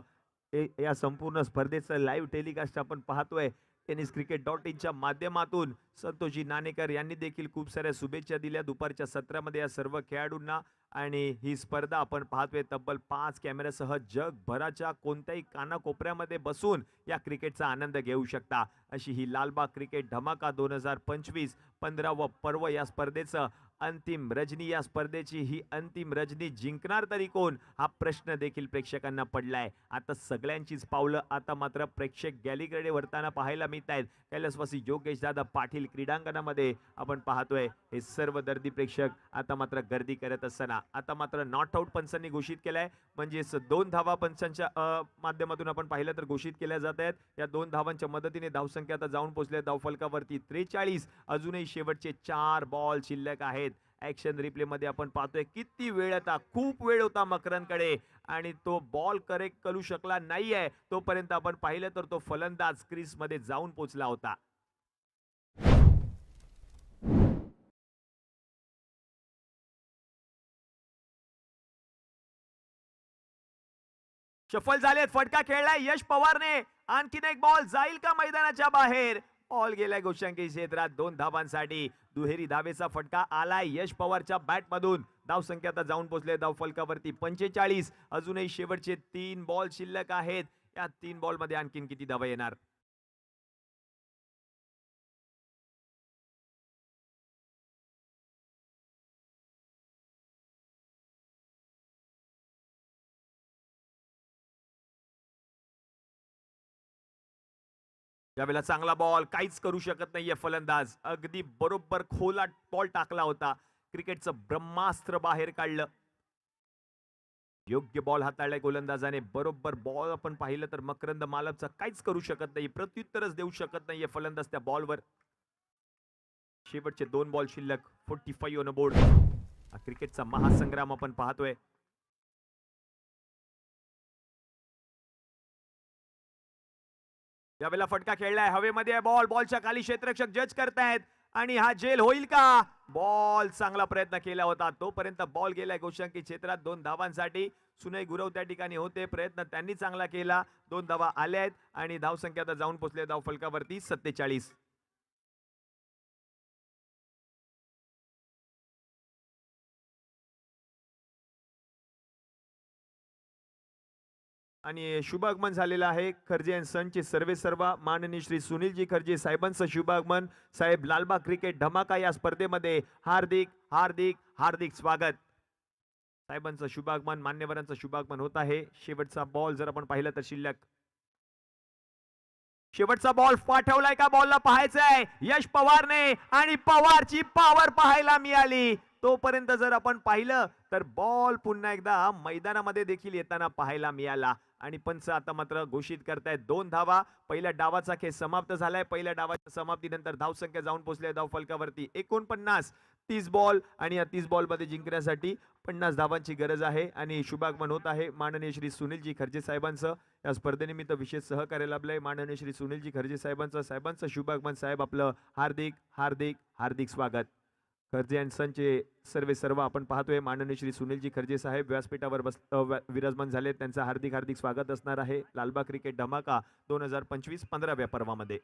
या संपूर्ण स्पर्धेचं लाईव्ह टेलिकास्ट आपण पाहतोय tenniscricket.in च्या माध्यमातून. संतोषजी नाणेकर यांनी देखील खूप साऱ्या शुभेच्छा दिल्या दुपारच्या सत्रामध्ये या सर्व खेळाडूंना. आणि ही स्पर्धा आपण पाहतोय तब्बल 5 कॅमेऱ्यासह जगभराच्या कोणत्याही कानाकोपऱ्यामध्ये बसून या क्रिकेटचा आनंद घेऊ शकता, अशी ही लालबाग क्रिकेट धमाका 2025 15व पर्व या स्पर्धेचं अंतिम रजनी. या स्पर्धेची ही अंतिम रजनी जिंकणार तरी कोण, हा प्रश्न देखील प्रेक्षकांना पडलाय. आता सगळ्यांचीच पावलं आता मात्र प्रेक्षक गॅलीकडे वरताना पाहायला मिळत आहेत. कैलासवासी योगेश दादा पाटील क्रीडांगणामध्ये आपण पाहतोय हे सर्व दर्दी प्रेक्षक आता मात्र गर्दी करत असताना. आता मात्र नॉट आउट पंचांनी घोषित केलाय, म्हणजेच 2 धावा पंचांच्या माध्यमातून आपण पाहिलं तर घोषित केल्या जात आहेत. या 2 धावांच्या मदतीने धावसंख्या आता जाऊन पोहोचल्या धाव फलकावरती 43. अजूनही शेवटचे 4 बॉल शिल्लक आहेत. ऍक्शन रिप्ले मध्ये आपण पाहतोय किती वेळ होता, खूप वेळ होता मकरंदकडे आणि तो बॉल करेक्ट करू शकला नाहीये. तोपर्यंत आपण पाहिलं तर तो फलंदाज क्रीज मध्ये जाऊन पोहोचला होता. सफल झालेत, फटका खेळलाय यश पवारने. आणखीन एक बॉल जाईल का मैदानाच्या बाहेर? बॉल गेलाय गोशांकी क्षेत्रात 2 धावांसाठी. दुहेरी धावेचा फटका आलाय यश पवारच्या बॅट मधून. धाव संख्या आता जाऊन पोहोचले धाव फलकावरती 45. अजूनही शेवटचे 3 बॉल शिल्लक आहेत. या 3 बॉल मध्ये आणखीन किती धावा येणार? यावेळेला चांगला बॉल, काहीच करू शकत नाहीये फलंदाज. अगदी बरोबर खोला बॉल टाकला होता. क्रिकेटचं ब्रह्मास्त्र बाहेर काढलं. योग्य बॉल हाताळलाय गोलंदाजाने. बरोबर बॉल आपण पाहिलं तर मकरंद मालकचा काहीच करू शकत नाही, प्रत्युत्तरच देऊ शकत नाहीये फलंदाज त्या बॉलवर. शेवटचे 2 बॉल शिल्लक. 45 ऑन बोर्ड. हा क्रिकेटचा महासंग्राम आपण पाहतोय. यावेळेला फटका खेळलाय, हवेमध्ये बॉल, बॉलच्या खाली क्षेत्ररक्षक जज करतायत आणि हा जेल होईल का? बॉल चांगला प्रयत्न केला होता, तोपर्यंत बॉल गेलाय गोशांकी क्षेत्रात 2 धावांसाठी. सुनय गुरव त्या ठिकाणी होते, प्रयत्न त्यांनी चांगला केला. 2 धावा आल्या आहेत आणि धावसंख्या आता जाऊन पोहोचले धाव फलकावरती 47. आणि शुभागमन झालेलं आहे. खर्जे अँड सनचे सर्वे सर्वा माननीय श्री सुनीलजी खर्जे साहेबांचं शुभागमन. साहेब, लालबाग क्रिकेट धमाका या स्पर्धेमध्ये हार्दिक हार्दिक हार्दिक स्वागत. साहेबांचं शुभागमन, मान्यवरांचं शुभागमन होत आहे. शेवटचा बॉल जर आपण पाहिलं तर शिल्लक. शेवटचा बॉल पाठवलाय का? बॉलला पाहायचंय यश पवारने आणि पवारची पॉवर पाहायला मिळाली. तोपर्यंत जर आपण पाहिलं तर बॉल पुन्हा एकदा मैदानामध्ये देखील येताना पाहायला मिळाला आणि पंच आता मात्र घोषित करतायत 2 धावा. पहिल्या डावाचा खेळ समाप्त झालाय. पहिल्या डावाच्या समाप्तीनंतर धावसंख्या जाऊन पोहोचली धाव फलकावरती 49. 30 बॉल आणि या 30 बॉल मध्ये जिंकण्यासाठी 50 धावांची गरज आहे आणि शुभागमन होत आहे माननीय श्री सुनीलजी खर्जे साहेबांचं. या स्पर्धेनिमित्त विशेष सहकार्य लाभलंय माननीय श्री सुनीलजी खर्जे साहेबांचं शुभागमन. साहेब, आपलं हार्दिक हार्दिक हार्दिक स्वागत. खर्जे अँड सनचे सर्वे सर्व आपण पाहतोय. माननीय श्री सुनीलजी खर्जे साहेब व्यासपीठावर विराजमान झाले. त्यांचं हार्दिक हार्दिक स्वागत असणार आहे लालबाग क्रिकेट धमाका 2025 15व्या पर्वामध्ये.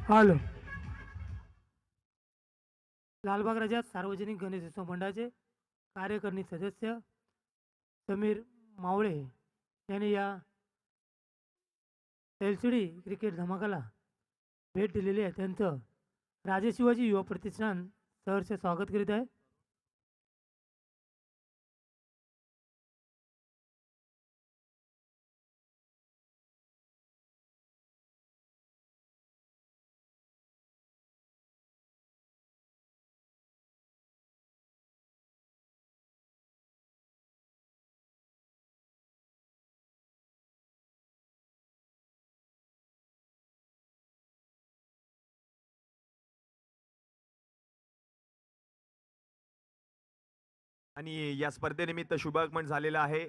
हॅलो. लालबाग राज्यात सार्वजनिक गणेशोत्सव मंडळाचे कार्यकारिणी सदस्य समीर मावळे यांनी या LCD क्रिकेट धमाकाला भेट दिलेली आहे. त्यांचं राजे शिवाजी युवा प्रतिष्ठान सहर्ष स्वागत करीत आहे.
आणि या स्पर्धेनिमित्त शुभागमन झालेलं आहे.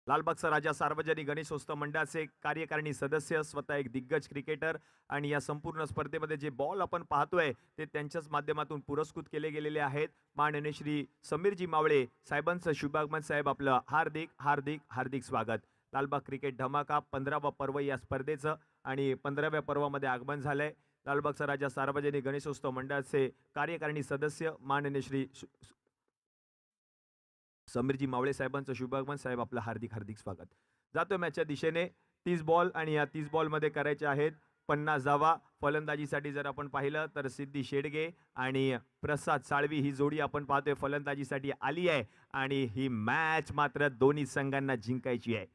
लालबागचा राजा सार्वजनिक गणेशोत्सव मंडळाचे कार्यकारिणी सदस्य, स्वतः एक दिग्गज क्रिकेटर, आणि या संपूर्ण स्पर्धेमध्ये जे बॉल आपण पाहतोय ते त्यांच्याच माध्यमातून पुरस्कृत केले गेलेले आहेत. माननीय श्री समीरजी मावळे साहेबांचं शुभागमन. साहेब, आपलं हार्दिक हार्दिक हार्दिक स्वागत. लालबाग क्रिकेट धमाका 15वा पर्व या स्पर्धेचं, आणि 15व्या पर्वामध्ये आगमन झालंय. लालबागचा राजा सार्वजनिक गणेशोत्सव मंडळाचे कार्यकारिणी सदस्य माननीय श्री समीरजी मावळे साहेबांचं शुभागमन. साहेब, आपलं हार्दिक हार्दिक स्वागत. जातोय मॅचच्या दिशेने. 30 बॉल, आणि या 30 बॉल मध्ये करायचे आहेत 50 धावा. फलंदाजीसाठी जर आपण पाहिलं तर सिद्धी शेडगे आणि प्रसाद साळवी ही जोडी आपण पाहतोय फलंदाजीसाठी आली आहे, आणि ही मॅच मात्र दोन्ही संघांना जिंकायची आहे.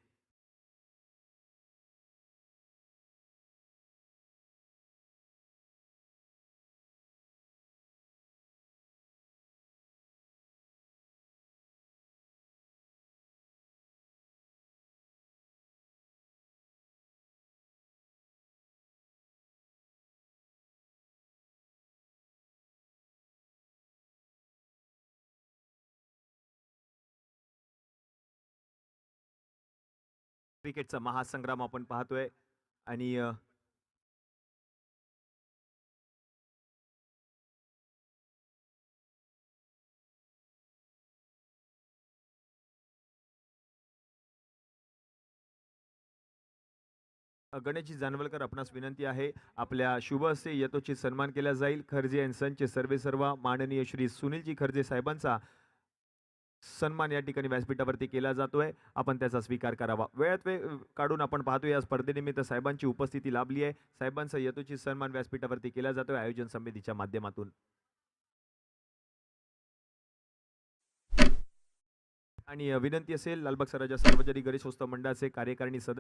क्रिकेटचा महासंग्राम आपण पाहतोय, आणि गणेशजी जानवलकर, आपणास विनंती आहे, आपल्या शुभ हस्ते यथोचित सन्मान केला जाईल. खर्जे अँड सनचे सर्वेसर्वा माननीय श्री सुनीलजी खर्जे साहेबांचा सन्मान या ठिकाणी व्यासपीठावरती केला जातोय. आपण त्याचा स्वीकार करावा. वेळात वेळ काढून आपण पाहतोय या स्पर्धेनिमित्त साहेबांची उपस्थिती लाभली आहे. साहेबांचा यथोचित सन्मान व्यासपीठावरती केला जातोय आयोजन समितीच्या माध्यमातून. आणि विनंती असेल, लालबागचा राजा सार्वजनिक गणेशोत्सव मंडळाचे कार्यकारिणी सदस्य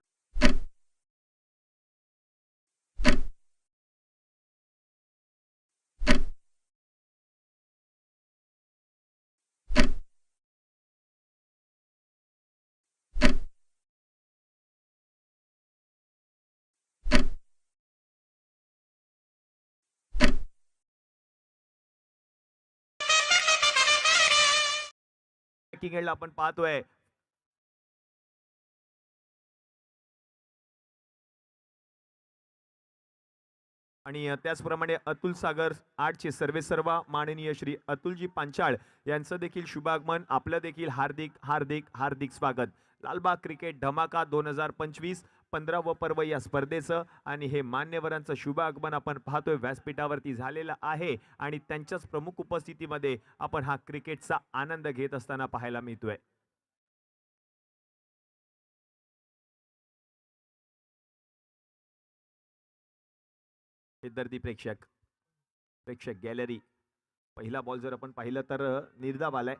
खेळला आपण पाहतोय. आणि त्याचप्रमाणे अतुल सागर 8चे सर्वेसर्वा माननीय श्री अतुलजी पांचाळ यांचं देखील शुभागमन. आपलं देखील हार्दिक हार्दिक हार्दिक स्वागत. लालबाग क्रिकेट धमाका 2025 15व पर्व या स्पर्धेचं, आणि हे मान्यवरांचं शुभागमन आपण पाहतोय व्यासपीठावरती झालेलं आहे, आणि त्यांच्याच प्रमुख उपस्थितीमध्ये आपण हा क्रिकेटचा आनंद घेत असताना पाहायला मिळतोय. विद्यार्थी प्रेक्षक गॅलरी, पहिला बॉल जर आपण पाहिलं तर निर्धाव आलाय.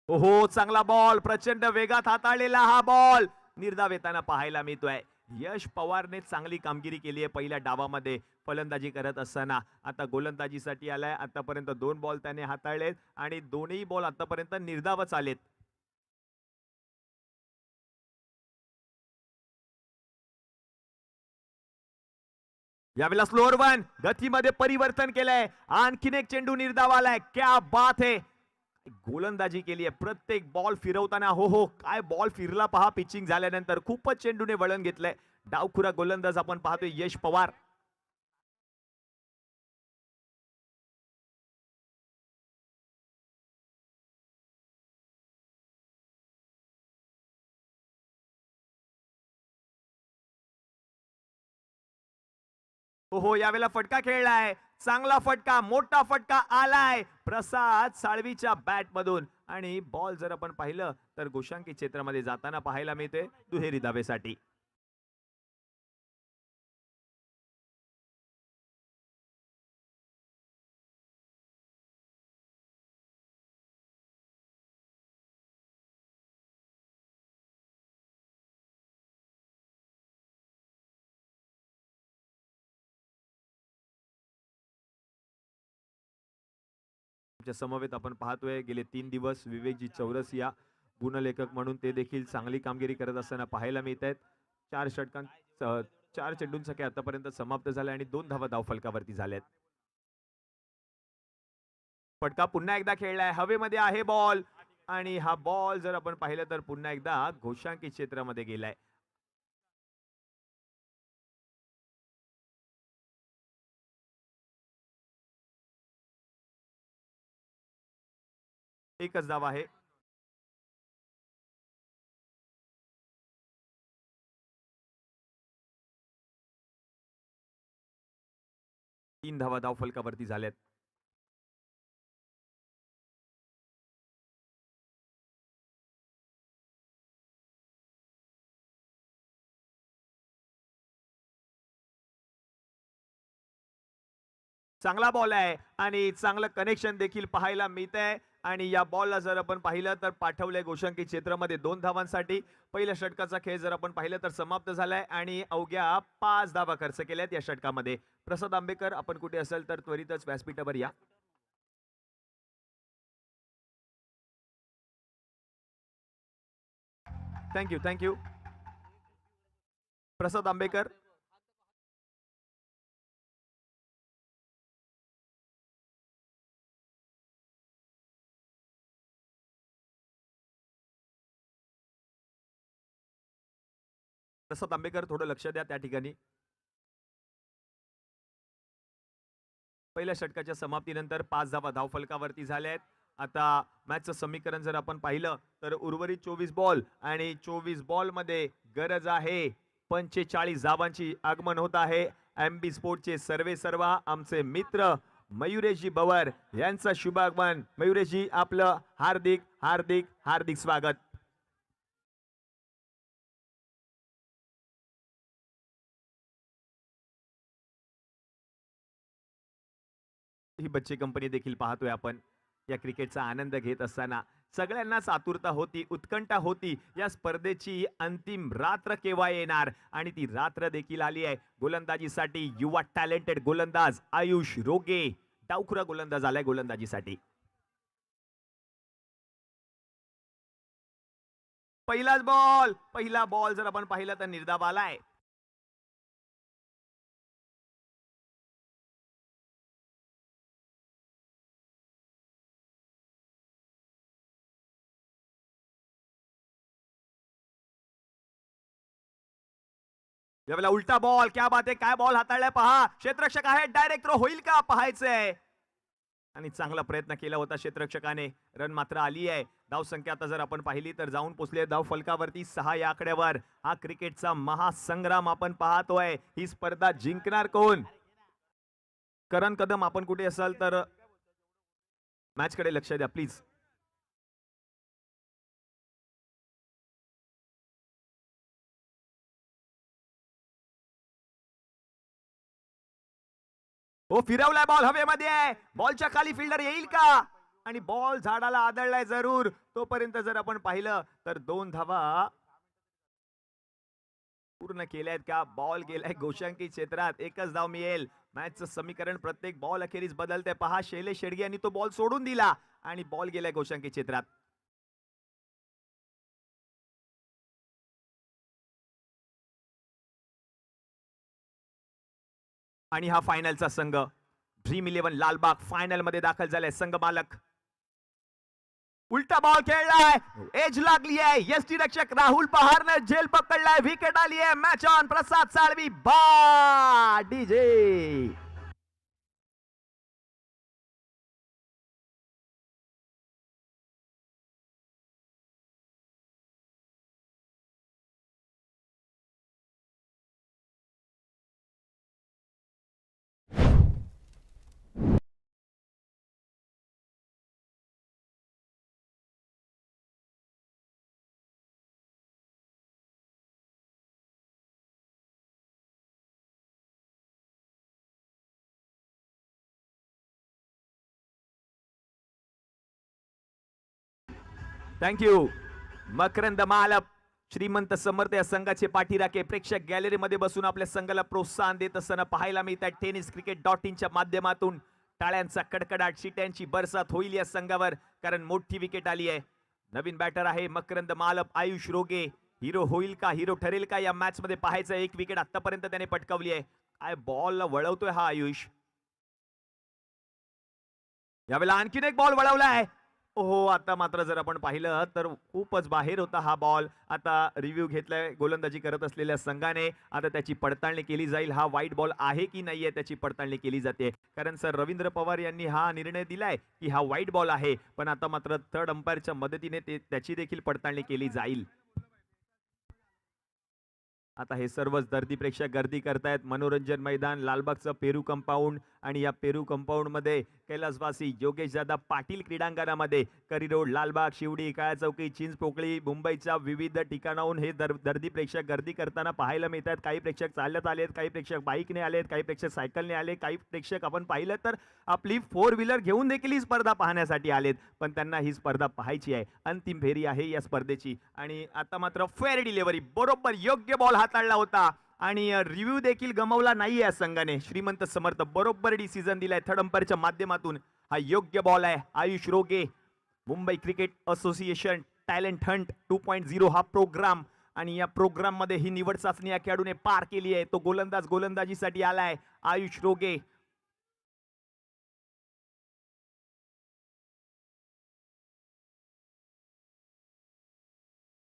ओहो, चांगला बॉल, प्रचंड वेगात हाताळलेला हा बॉल निर्धाव येताना पाहायला मिळतोय. यश पवारने चांगली कामगिरी केली आहे पहिल्या डावामध्ये फलंदाजी करत असताना. आता गोलंदाजीसाठी आलाय. आतापर्यंत 2 बॉल त्याने हाताळलेत, आणि दोन्ही बॉल आतापर्यंत निर्धावच आलेत. यावेळेला स्लोअर वन, गतीमध्ये परिवर्तन केलंय. आणखीन एक चेंडू निर्धाव आलाय. क्या बात है, गोलंदाजी केली आहे प्रत्येक बॉल फिरवताना. हो हो, काय बॉल फिरला पहा पिचिंग झाल्यानंतर. खूपच चेंडूने वळण घेतलंय. डावखुरा गोलंदाज आपण पाहतोय यश पवार. हो यावेळेला फटका खेळलाय, चांगला फटका, मोठा फटका आलाय प्रसाद साळवीच्या बॅट मधून आणि बॉल जर आपण पाहिलं तर गोशांकी क्षेत्रामध्ये जाताना पाहायला मिळते दुहेरी धावेसाठी. आमच्या समवेत आपण पाहतोय गेले 3 दिवस विवेकजी चौरसिया गुणलेखक म्हणून ते देखील चांगली कामगिरी करत असताना पाहायला मिळत आहेत. 4 चेंडूंचा खेळ आतापर्यंत समाप्त झाला आणि 2 धावा धावफलकावरती झाल्यात. फटका पुन्हा एकदा खेळलाय, हवेमध्ये आहे बॉल आणि हा बॉल जर आपण पाहिलं तर पुन्हा एकदा घोषांकी क्षेत्रामध्ये गेलाय. एकच धाव आहे. तीन धावा धावफलकावरती झाल्यात. चांगला बॉल आहे आणि चांगलं कनेक्शन देखील पाहायला मिळतंय आणि या बॉलला जर आपण पाहिलं तर पाठवलंय गोशांकी क्षेत्रामध्ये 2 धावांसाठी. पहिल्या षटकाचा खेळ जर आपण पाहिलं तर समाप्त झालाय आणि अवघ्या 5 धावा खर्च केल्यात या षटकामध्ये. प्रसाद आंबेकर आपण कुठे असेल तर त्वरितच व्यासपीठावर या. थँक्यू. प्रसाद आंबेकर. प्रसाद आंबेकर थोडं लक्ष द्या त्या ठिकाणी. पहिल्या षटकाच्या समाप्तीनंतर 5 धावा धावफलकावरती झाल्या आहेत. आता मॅचचं समीकरण जर आपण पाहिलं तर उर्वरित 24 बॉल आणि 24 बॉल मध्ये गरज आहे 45 धावांची. आगमन होत आहे MB स्पोर्टचे सर्वेसर्वा आमचे मित्र मयुरेशजी बवर यांचं शुभागमन. मयुरेशजी आपलं हार्दिक हार्दिक हार्दिक स्वागत. ही बच्चे कंपनी देखील पाहतोय आपण या क्रिकेटचा आनंद घेत असताना. सगळ्यांनाच आतुरता होती, उत्कंठा होती या स्पर्धेची अंतिम रात्र केव्हा येणार आणि ती रात्र देखील आली आहे. गोलंदाजीसाठी युवा टॅलेंटेड गोलंदाज आयुष रोगे डावखुरा गोलंदाज आलाय गोलंदाजीसाठी. पहिला बॉल जर आपण पाहिलं तर निर्धाव आलाय. यावेळेला उलटा बॉल, क्या बात आहे, काय बॉल हाताळलाय पहा. क्षेत्ररक्षक आहे, डायरेक्ट थ्रो होईल का पाहायचंय आणि चांगला प्रयत्न केला होता क्षेत्ररक्षकाने. रन मात्र आली आहे. धाव संख्या आता जर आपण पाहिली तर जाऊन पोहोचले धाव फलकावरती 6 या आकड्यावर. हा क्रिकेटचा महासंग्राम आपण पाहतोय. ही स्पर्धा जिंकणार कोण? करण कदम आपण कुठे असाल तर मॅच कडे लक्ष द्या प्लीज. हो फिरवलाय बॉल हवेमध्ये आहे. बॉलच्या खाली फिल्डर येईल का आणि बॉल झाडाला आदळलाय जरूर. तोपर्यंत जर आपण पाहिलं तर 2 धावा पूर्ण केल्यात का. बॉल गेलाय गोशांकी क्षेत्रात. एकच धाव मिळेल. मॅचचं समीकरण प्रत्येक बॉल अखेरीस बदलते पहा. शैलेश शेडगे यांनी तो बॉल सोडून दिला आणि बॉल गेलाय गोशांकी क्षेत्रात. आणि हा फायनलचा संघ ड्रीम 11 लालबाग फायनल मध्ये दाखल झालाय. संघ मालक उलटा बॉल खेळलाय, एज लागली आहे. यष्टी रक्षक राहुल पहारने झेल पकडलाय. विकेट आली आहे. Match on. प्रसाद साळवी बा डीजे. थँक्यू. मकरंद मालप, श्रीमंत समर्थ या संघाचे पाठीराखे प्रेक्षक गॅलरीमध्ये बसून आपल्या संघाला प्रोत्साहन देत असताना पाहायला मिळतात. tenniscricket.in च्या माध्यमातून टाळ्यांचा कडकडाट, शिट्यांची बरसात होईल या संघावर, कारण मोठी विकेट आली आहे. नवीन बॅटर आहे मकरंद मालप. आयुष रोगे हिरो होईल का, हिरो ठरेल का या मॅच मध्ये पाहायचं. एक विकेट आतापर्यंत त्याने पटकावली आहे. काय बॉल वळवतोय हा आयुष. यावेळेला आणखीन एक बॉल वळवलाय. ओहो, आता मात्र जर आपण पाहिलं तर खूपच बाहेर होता हा बॉल. आता रिव्ह्यू घेतलाय गोलंदाजी करत असलेल्या संघाने. आता त्याची पडताळणी केली जाईल. हा वाईट बॉल आहे की नाहीये त्याची पडताळणी केली जाते, कारण सर रवींद्र पवार यांनी हा निर्णय दिलाय की हा वाईट बॉल आहे. पण आता मात्र थर्ड अंपायरच्या मदतीने त्याची देखील पडताळणी केली जाईल. आता हे सर्वच दर्दी प्रेक्षक गर्दी करतायत. मनोरंजन मैदान, लालबागचं पेरू कंपाऊंड, आणि या पेरू कंपाऊंड मध्ये कैलासवासी योगेश दादा पाटील क्रीडांगणामध्ये करी रोड, लालबाग, शिवडी, काळा चौकी, चिंचपोकळी, मुंबईच्या विविध ठिकाणाहून हे दर्दी प्रेक्षक गर्दी करताना पाहायला मिळतात. काही प्रेक्षक चालत आलेत, काही प्रेक्षक बाईकने आलेत, काही प्रेक्षक सायकलने आले, काही प्रेक्षक आपण पाहिलं तर आपली 4 व्हीलर घेऊन देखील ही स्पर्धा पाहण्यासाठी आलेत. पण त्यांना ही स्पर्धा पाहायची आहे. अंतिम फेरी आहे या स्पर्धेची. आणि आता मात्र फेअर डिलिव्हरी, बरोबर योग्य बॉल हाताळला होता आणि रिव्ह्यू देखील गमावला नाही या संघाने. श्रीमंत समर्थ बरोबर डिसिजन दिलाय थर्ड अंपायरच्या माध्यमातून. हा योग्य बॉल आहे. आयुष रोगे, Mumbai cricket association talent Hunt 2.0 हा प्रोग्राम, आणि या प्रोग्राम मध्ये ही निवड चाचणी या खेळाडूने पार केली आहे. तो गोलंदाज गोलंदाजीसाठी आलाय. आयुष रोगे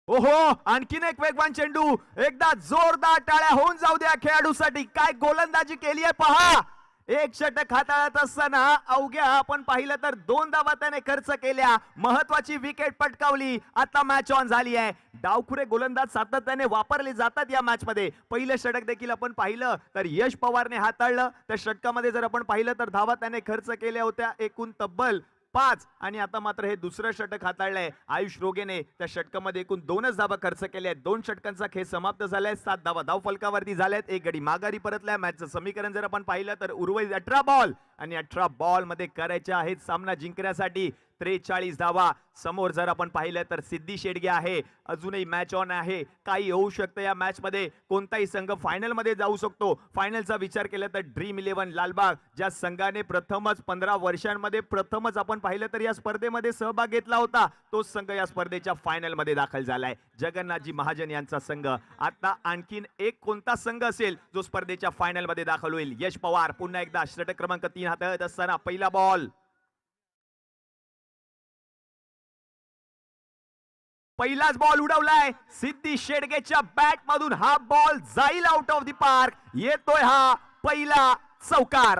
ओहो, आणखीन एक वेगवान चेंडू. एकदा जोरदार टाळ्या होऊन जाऊ द्या खेळाडूसाठी. काय गोलंदाजी केली आहे पहा. एक षटक हाताळत असताना अवघ्या आपण पाहिलं तर 2 धावा त्याने खर्च केल्या. महत्वाची विकेट पटकावली. आता मॅच ऑन झाली आहे. डावखुरे गोलंदाज सातत्याने वापरले जातात या मॅच मध्ये. पहिलं षटक देखील आपण पाहिलं तर यश पवारने हाताळलं. त्या षटकामध्ये जर आपण पाहिलं तर धावा त्याने खर्च केल्या होत्या एकूण तब्बल 5, आणि आता मात्र हे दुसरं षटक हाताळलंय आयुष रोगेने. त्या षटकामध्ये एकूण 2च धावा खर्च केल्या आहेत. 2 षटकांचा खेळ समाप्त झालाय. 7 धावा धाव फलकावरती झाल्यात. एक गडी माघारी परतलाय. मॅचचं समीकरण जर आपण पाहिलं तर उर्वरित 18 बॉल, आणि 18 बॉल मध्ये करायच्या आहेत सामना जिंकण्यासाठी 43 धावा. समोर जर आपण पाहिलं तर सिद्धी शेडगे आहे. अजूनही मॅच ऑन आहे. काही होऊ शकतं या मॅच मध्ये. कोणताही संघ फायनल मध्ये जाऊ शकतो. फायनलचा विचार केला तर ड्रीम 11 लालबाग, ज्या संघाने प्रथमच 15 वर्षांमध्ये प्रथमच आपण पाहिलं तर या स्पर्धेमध्ये सहभाग घेतला होता, तोच संघ या स्पर्धेच्या फायनल मध्ये दाखल झालाय. जगन्नाथजी महाजन यांचा संघ. आता आणखीन एक कोणता संघ असेल जो स्पर्धेच्या फायनल मध्ये दाखल होईल. यश पवार पुन्हा एकदा षटक क्रमांक 3 हाताळत असताना पहिला बॉल, पहिलाच बॉल उडवलाय सिद्धी शेडगेच्या बॅट मधून. हा बॉल जाईल आउट ऑफ द पार्क. येतोय हा पहिला चौकार.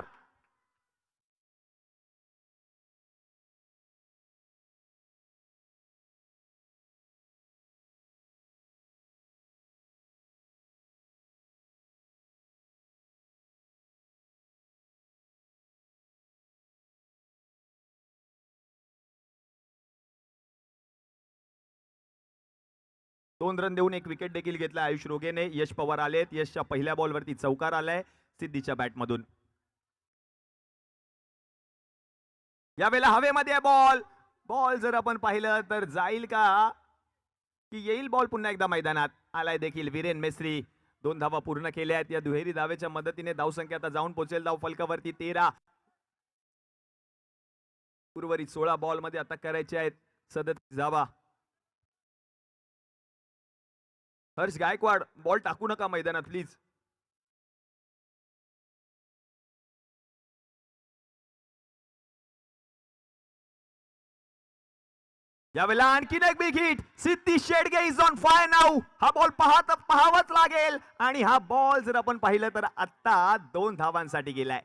दोन रन देऊन एक विकेट देखील घेतला आयुष रोगेने. यश पवार आलेत. यशच्या पहिल्या बॉलवरती चौकार आलाय सिद्धीच्या बॅटमधून. यावेळेला हवेमध्ये बॉल. बॉल जर आपण पाहिलं तर जाईल का की येईल बॉल पुन्हा एकदा मैदानात. आलाय देखील वीरेन मेस्त्री. 2 धावा पूर्ण केल्या आहेत. या दुहेरी धावेच्या मदतीने धावसंख्या आता जाऊन पोहोचेल धाव फलकावरती 13. उर्वरित 16 बॉल मध्ये आता करायचे आहेत 37 धावा. हर्ष गायकवाड, बॉल टाकू नका मैदानात प्लीज. यावेळेला आणखीन एक big hit. Siddhi Shedge is on fire now. हा बॉल पाहावाच लागेल, आणि हा बॉल जर आपण पाहिलं तर आता 2 धावांसाठी गेलाय.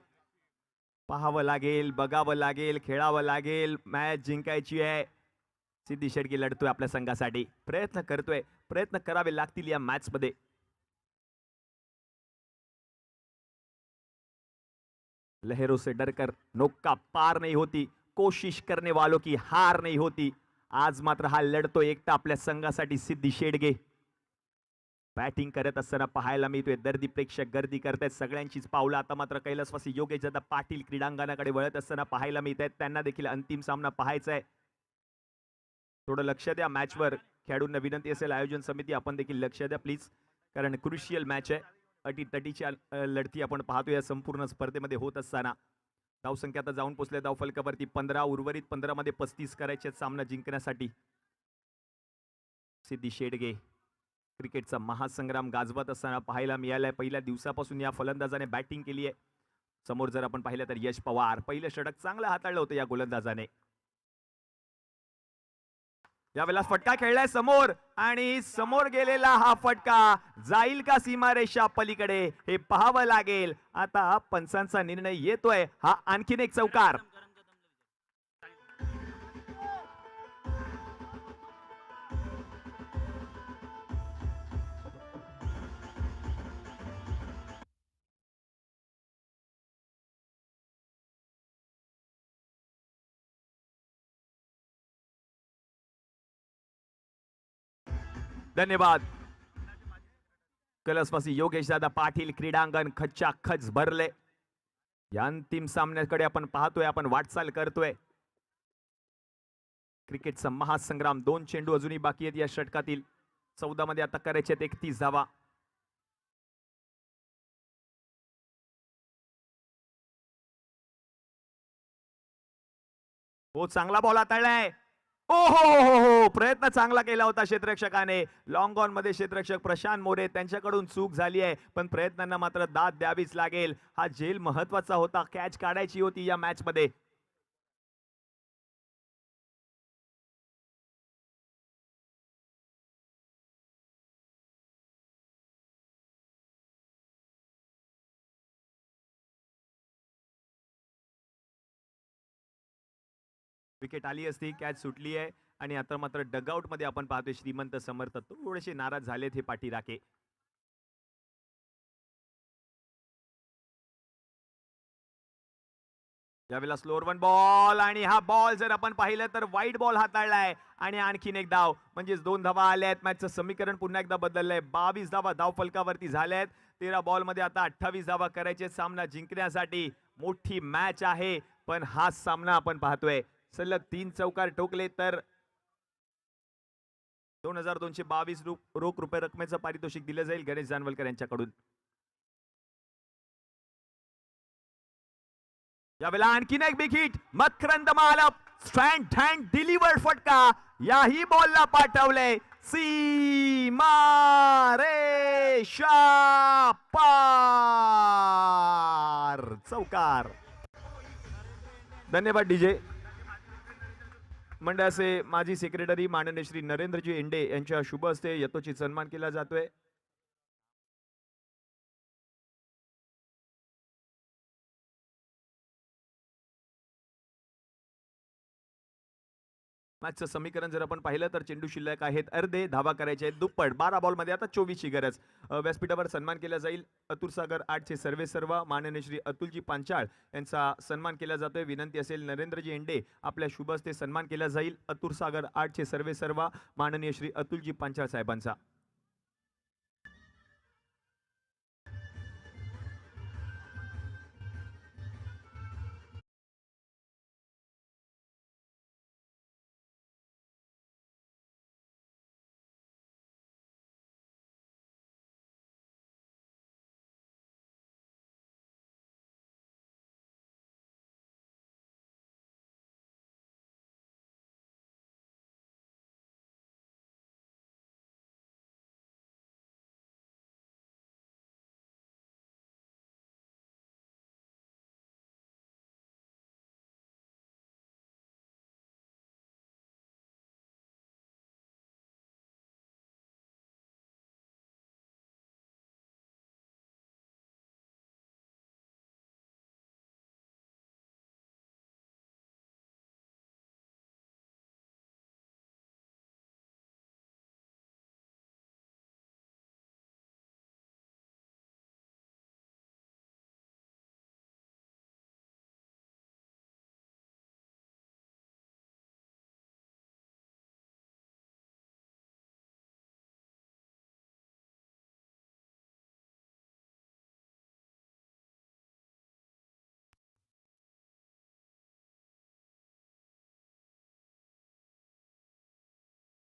पाहावं लागेल, बघावं लागेल, खेळावं लागेल. मॅच जिंकायची आहे. सिद्धी शेडगे लढतोय आपल्या संघासाठी. प्रयत्न करतोय. प्रयत्न करावे लागतील या मॅच मध्ये. लहरों से डरकर नौका पार नहीं होती, कोशिश करने वालों की हार नहीं होती. आज मात्र हा लढतो एकटा आपल्या संघासाठी सिद्धी शेडगे. बॅटिंग करत असताना पाहायला मिळतोय. दर्दी प्रेक्षक गर्दी करतायत. सगळ्यांचीच पावलं आता मात्र कैलासवासी योगेश दादा पाटील क्रीडांगणाकडे वळत असताना पाहायला मिळत आहेत. त्यांना देखील अंतिम सामना पाहायचा आहे. थोडं लक्ष द्या मॅचवर. खेळाडूंना विनंती असेल आयोजन समिती आपण देखील लक्ष द्या प्लीज, कारण क्रुशियल मॅच आहे. अटीतटीच्या लढती आपण पाहतो या संपूर्ण स्पर्धेमध्ये होत असताना. धावसंख्या आता जाऊन पोचल्या धाव फलकावरती 15, उर्वरित 15 मध्ये 35 करायचे सामना जिंकण्यासाठी. सिद्धी शेडगे क्रिकेटचा महासंग्राम गाजवत असताना पाहायला मिळालाय. पहिल्या दिवसापासून या फलंदाजाने बॅटिंग केली आहे. समोर जर आपण पाहिलं तर यश पवार, पहिलं षटक चांगलं हाताळलं होतं या गोलंदाजाने. यावेळेला फटका खेळलाय समोर आणि समोर गेलेला हा फटका जाईल का सीमारेषा पलीकडे हे पाहावं लागेल. आता पंचांचा निर्णय येतोय. हा आणखीन एक चौकार. धन्यवाद. कलसवासी योगेश दादा पाटील क्रीडांगण खच भरले. या अंतिम सामन्याकडे आपण पाहतोय, आपण वाटचाल करतोय. क्रिकेटचा महासंग्राम. 2 चेंडू अजूनही बाकी आहेत या षटकातील. 14 मध्ये आता करायचे 31 धावा. हो, चांगला बॉल हाताळलाय. ओ हो, प्रयत्न चांगला केला होता क्षेत्ररक्षकाने. लॉंग ऑन मध्ये क्षेत्ररक्षक प्रशांत मोरे त्यांच्याकडून चूक झाली आहे, पण प्रयत्नांना मात्र दाद द्यावीच लागेल. हा झेल महत्वाचा होता, कॅच काढायची होती या मॅच मध्ये. विकेट आली असती, कॅच सुटली आहे आणि आता मात्र डगआउट मध्ये आपण पाहतोय श्रीमंत समर्थ थोडेसे नाराज झालेत हे पाठीराखे. यावेळेला स्लोअर वन बॉल आणि हा बॉल जर आपण पाहिलं तर वाईट बॉल हाताळलाय आणि आणखीन एक धाव म्हणजेच 2 धावा आल्या आहेत. मॅचचं समीकरण पुन्हा एकदा बदललंय. 22 धावा धाव फलकावरती झाल्या आहेत. 13 बॉल मध्ये आता 28 धावा करायचे सामना जिंकण्यासाठी. मोठी मॅच आहे, पण हा सामना आपण पाहतोय सलग 3 चौकार ठोकले तर 2222 रोख रुपये रकमेचं पारितोषिक दिलं जाईल गणेश जानवलकर यांच्याकडून. यावेळेला आणखीन एक big hit. Makarand Malap stand and delivered फटका याही बॉलला पाठवले सीमा रेषा पार. चौकार. धन्यवाद डीजे. मंडळाचे माजी सेक्रेटरी माननीय श्री नरेंद्रजी इंडे यांच्या शुभ हस्ते यथोचित सन्मान केला जातोय. मॅचचं समीकरण जर आपण पाहिलं तर चेंडू शिल्लक आहेत अर्धे, धावा करायचे आहेत दुप्पट. 12 बॉल मध्ये आता 24 ची गरज. व्यासपीठावर सन्मान केला जाईल अतुल सागर 8 चे सर्वे सर्व माननीय श्री अतुलजी पांचाळ यांचा सन्मान केला जातोय. विनंती असेल नरेंद्रजी इंडे आपल्या शुभ हस्ते सन्मान केला जाईल अतुल सागर 8 चे सर्वे सर्व माननीय श्री अतुलजी पांचाळ साहेबांचा.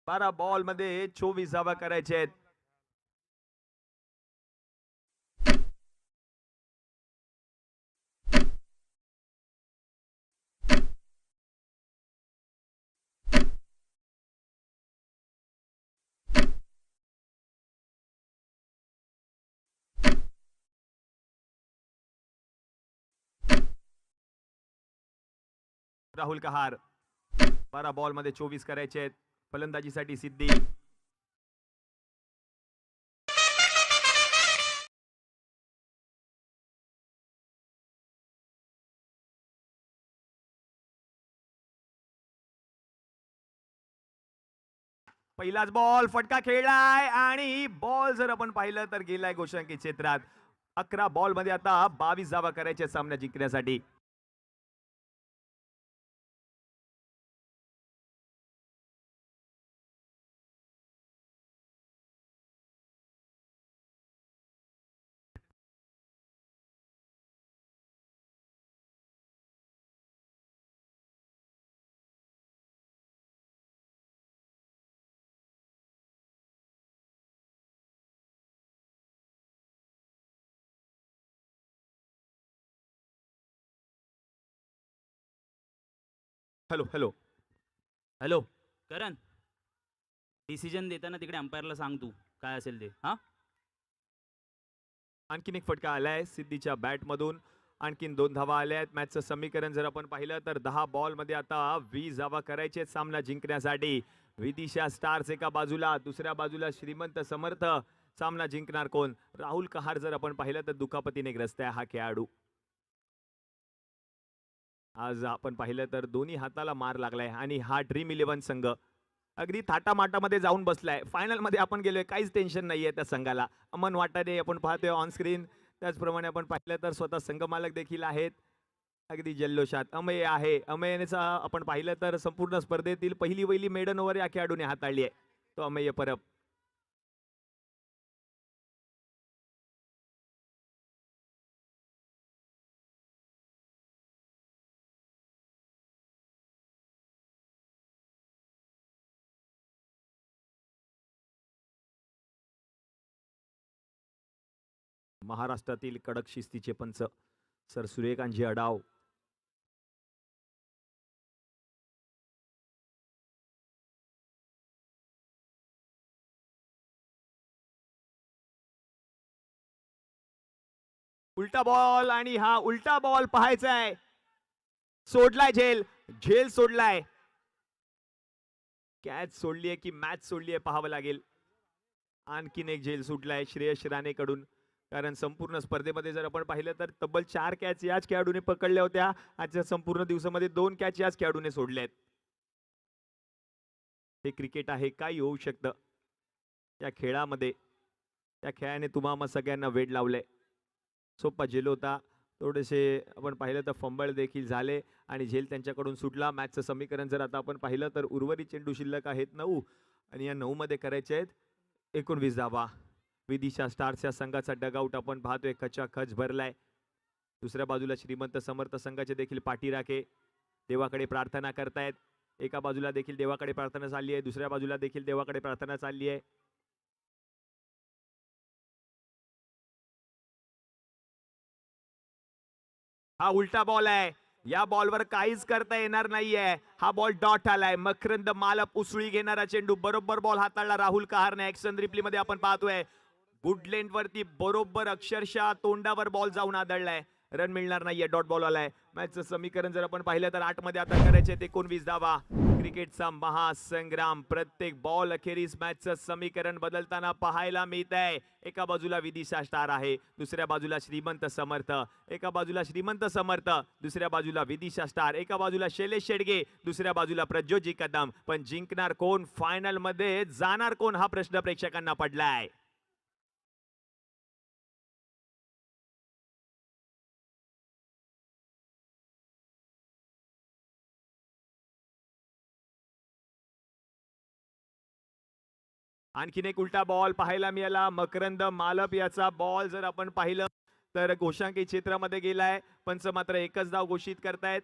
12 बॉल मध्ये 24 धावा करायचे आहेत. राहुल कहार 12 बॉल मध्ये 24 करायचे आहेत. फलंदाजीसाठी सिद्धी. पहिलाच बॉल फटका खेळलाय आणि बॉल जर आपण पाहिलं तर गेलाय गोशांकी क्षेत्रात. 11 बॉल मध्ये आता 22 धावा करायचे सामना जिंकण्यासाठी. Hello hello.
हॅलो करण, डिसिजन देताना तिकडे अंपायरला सांग तू काय असेल ते. हा,
आणखीन एक फटका आलाय सिद्धीच्या बॅट मधून. आणखीन 2 धावा आल्या आहेत. मॅचचं समीकरण जर आपण पाहिलं तर 10 बॉल मध्ये आता 20 धावा करायचे आहेत सामना जिंकण्यासाठी. विदिशा स्टार्स एका बाजूला, दुसऱ्या बाजूला श्रीमंत समर्थ. सामना जिंकणार कोण? राहुल कहार जर आपण पाहिलं तर दुखापतीने ग्रस्त आहे हा खेळाडू. आज आपण पाहिलं तर दोन्ही हाताला मार लागलाय आणि हा ड्रीम 11 संघ अगदी थाटामाटामध्ये जाऊन बसलाय. फायनल मध्ये आपण गेलोय, काहीच टेन्शन नाहीये त्या संघाला. अमन वाटाडे आपण पाहतोय ऑन स्क्रीन. त्याचप्रमाणे आपण पाहिलं तर स्वतः संघमालक देखील आहेत अगदी जल्लोषात. अमेय आहे. अमेयचा आपण पाहिलं तर संपूर्ण स्पर्धेतील पहिली वहिली मेडन ओव्हर या खेळाडूने हाताळली आहे. तो अमेय परब. महाराष्ट्रातील कडक शिस्तीचे पंच सर सूर्यकांतजी अडाव. उलटा बॉल आणि हा उलटा बॉल पाहायचा आहे. सोडलाय झेल. झेल सोडलाय. कॅच सोडलीये की मॅच सोडलीये पाहावं लागेल. आणखीन एक झेल सुटलाय श्रेयस राणेकडून. कारण संपूर्ण स्पर्धेमध्ये जर आपण पाहिलं तर तब्बल 4 कॅच याच खेळाडूने पकडल्या होत्या. आजच्या संपूर्ण दिवसामध्ये 2 कॅच याच खेळाडूने सोडल्यात. हे क्रिकेट आहे, काही होऊ शकतं या खेळामध्ये. त्या खेळाने तुम्हा सगळ्यांना वेड लावलंय. सोपा झेल होता. थोडेसे आपण पाहिलं तर फंबळ देखील झाले आणि झेल त्यांच्याकडून सुटला. मॅचचं समीकरण जर आता आपण पाहिलं तर उर्वरित चेंडू शिल्लक आहेत 9 आणि या 9 मध्ये करायचे आहेत 19 धावा. विदिशा स्टार्स या संघाचा डगआउट आपण पाहतोय खचाखच भरलाय. दुसऱ्या बाजूला श्रीमंत समर्थ संघाचे देखील पाठीराखे देवाकडे प्रार्थना करतायत. एका बाजूला देखील देवाकडे प्रार्थना चालली आहे, दुसऱ्या बाजूला देखील देवाकडे प्रार्थना चालली आहे. हा उलटा बॉल आहे. या बॉलवर काहीच करता येणार नाहीये. हा बॉल डॉट आलाय. मकरंद मालप उसळी घेणारा चेंडू बरोबर बॉल हाताळला राहुल कहारने. ऍक्शन रिप्ले मध्ये आपण पाहतोय गुड लेंथ वरती बरोबर अक्षरशः तोंडावर बॉल जाऊन आदळलाय. रन मिळणार नाहीये. डॉट बॉल आलाय. मॅचचं समीकरण जर आपण पाहिलं तर 8 मध्ये आता करायचे 19 धावा. क्रिकेटचा महासंग्राम. प्रत्येक बॉल अखेरीस मॅचचं समीकरण बदलताना पाहायला मिळत आहे. एका बाजूला विदिशा स्टार आहे, दुसऱ्या बाजूला श्रीमंत समर्थ. एका बाजूला श्रीमंत समर्थ, दुसऱ्या बाजूला विदिशा स्टार. एका बाजूला शैलेश शेडगे, दुसऱ्या बाजूला प्रज्योजी कदम. पण जिंकणार कोण? फायनल मध्ये जाणार कोण? हा प्रश्न प्रेक्षकांना पडलाय. आणखीन एक उलटा बॉल पाहायला मिळाला. मकरंद मालप याचा बॉल जर आपण पाहिलं तर गोशांकी क्षेत्रामध्ये गेलाय. पंच मात्र एकच धाव घोषित करतायत.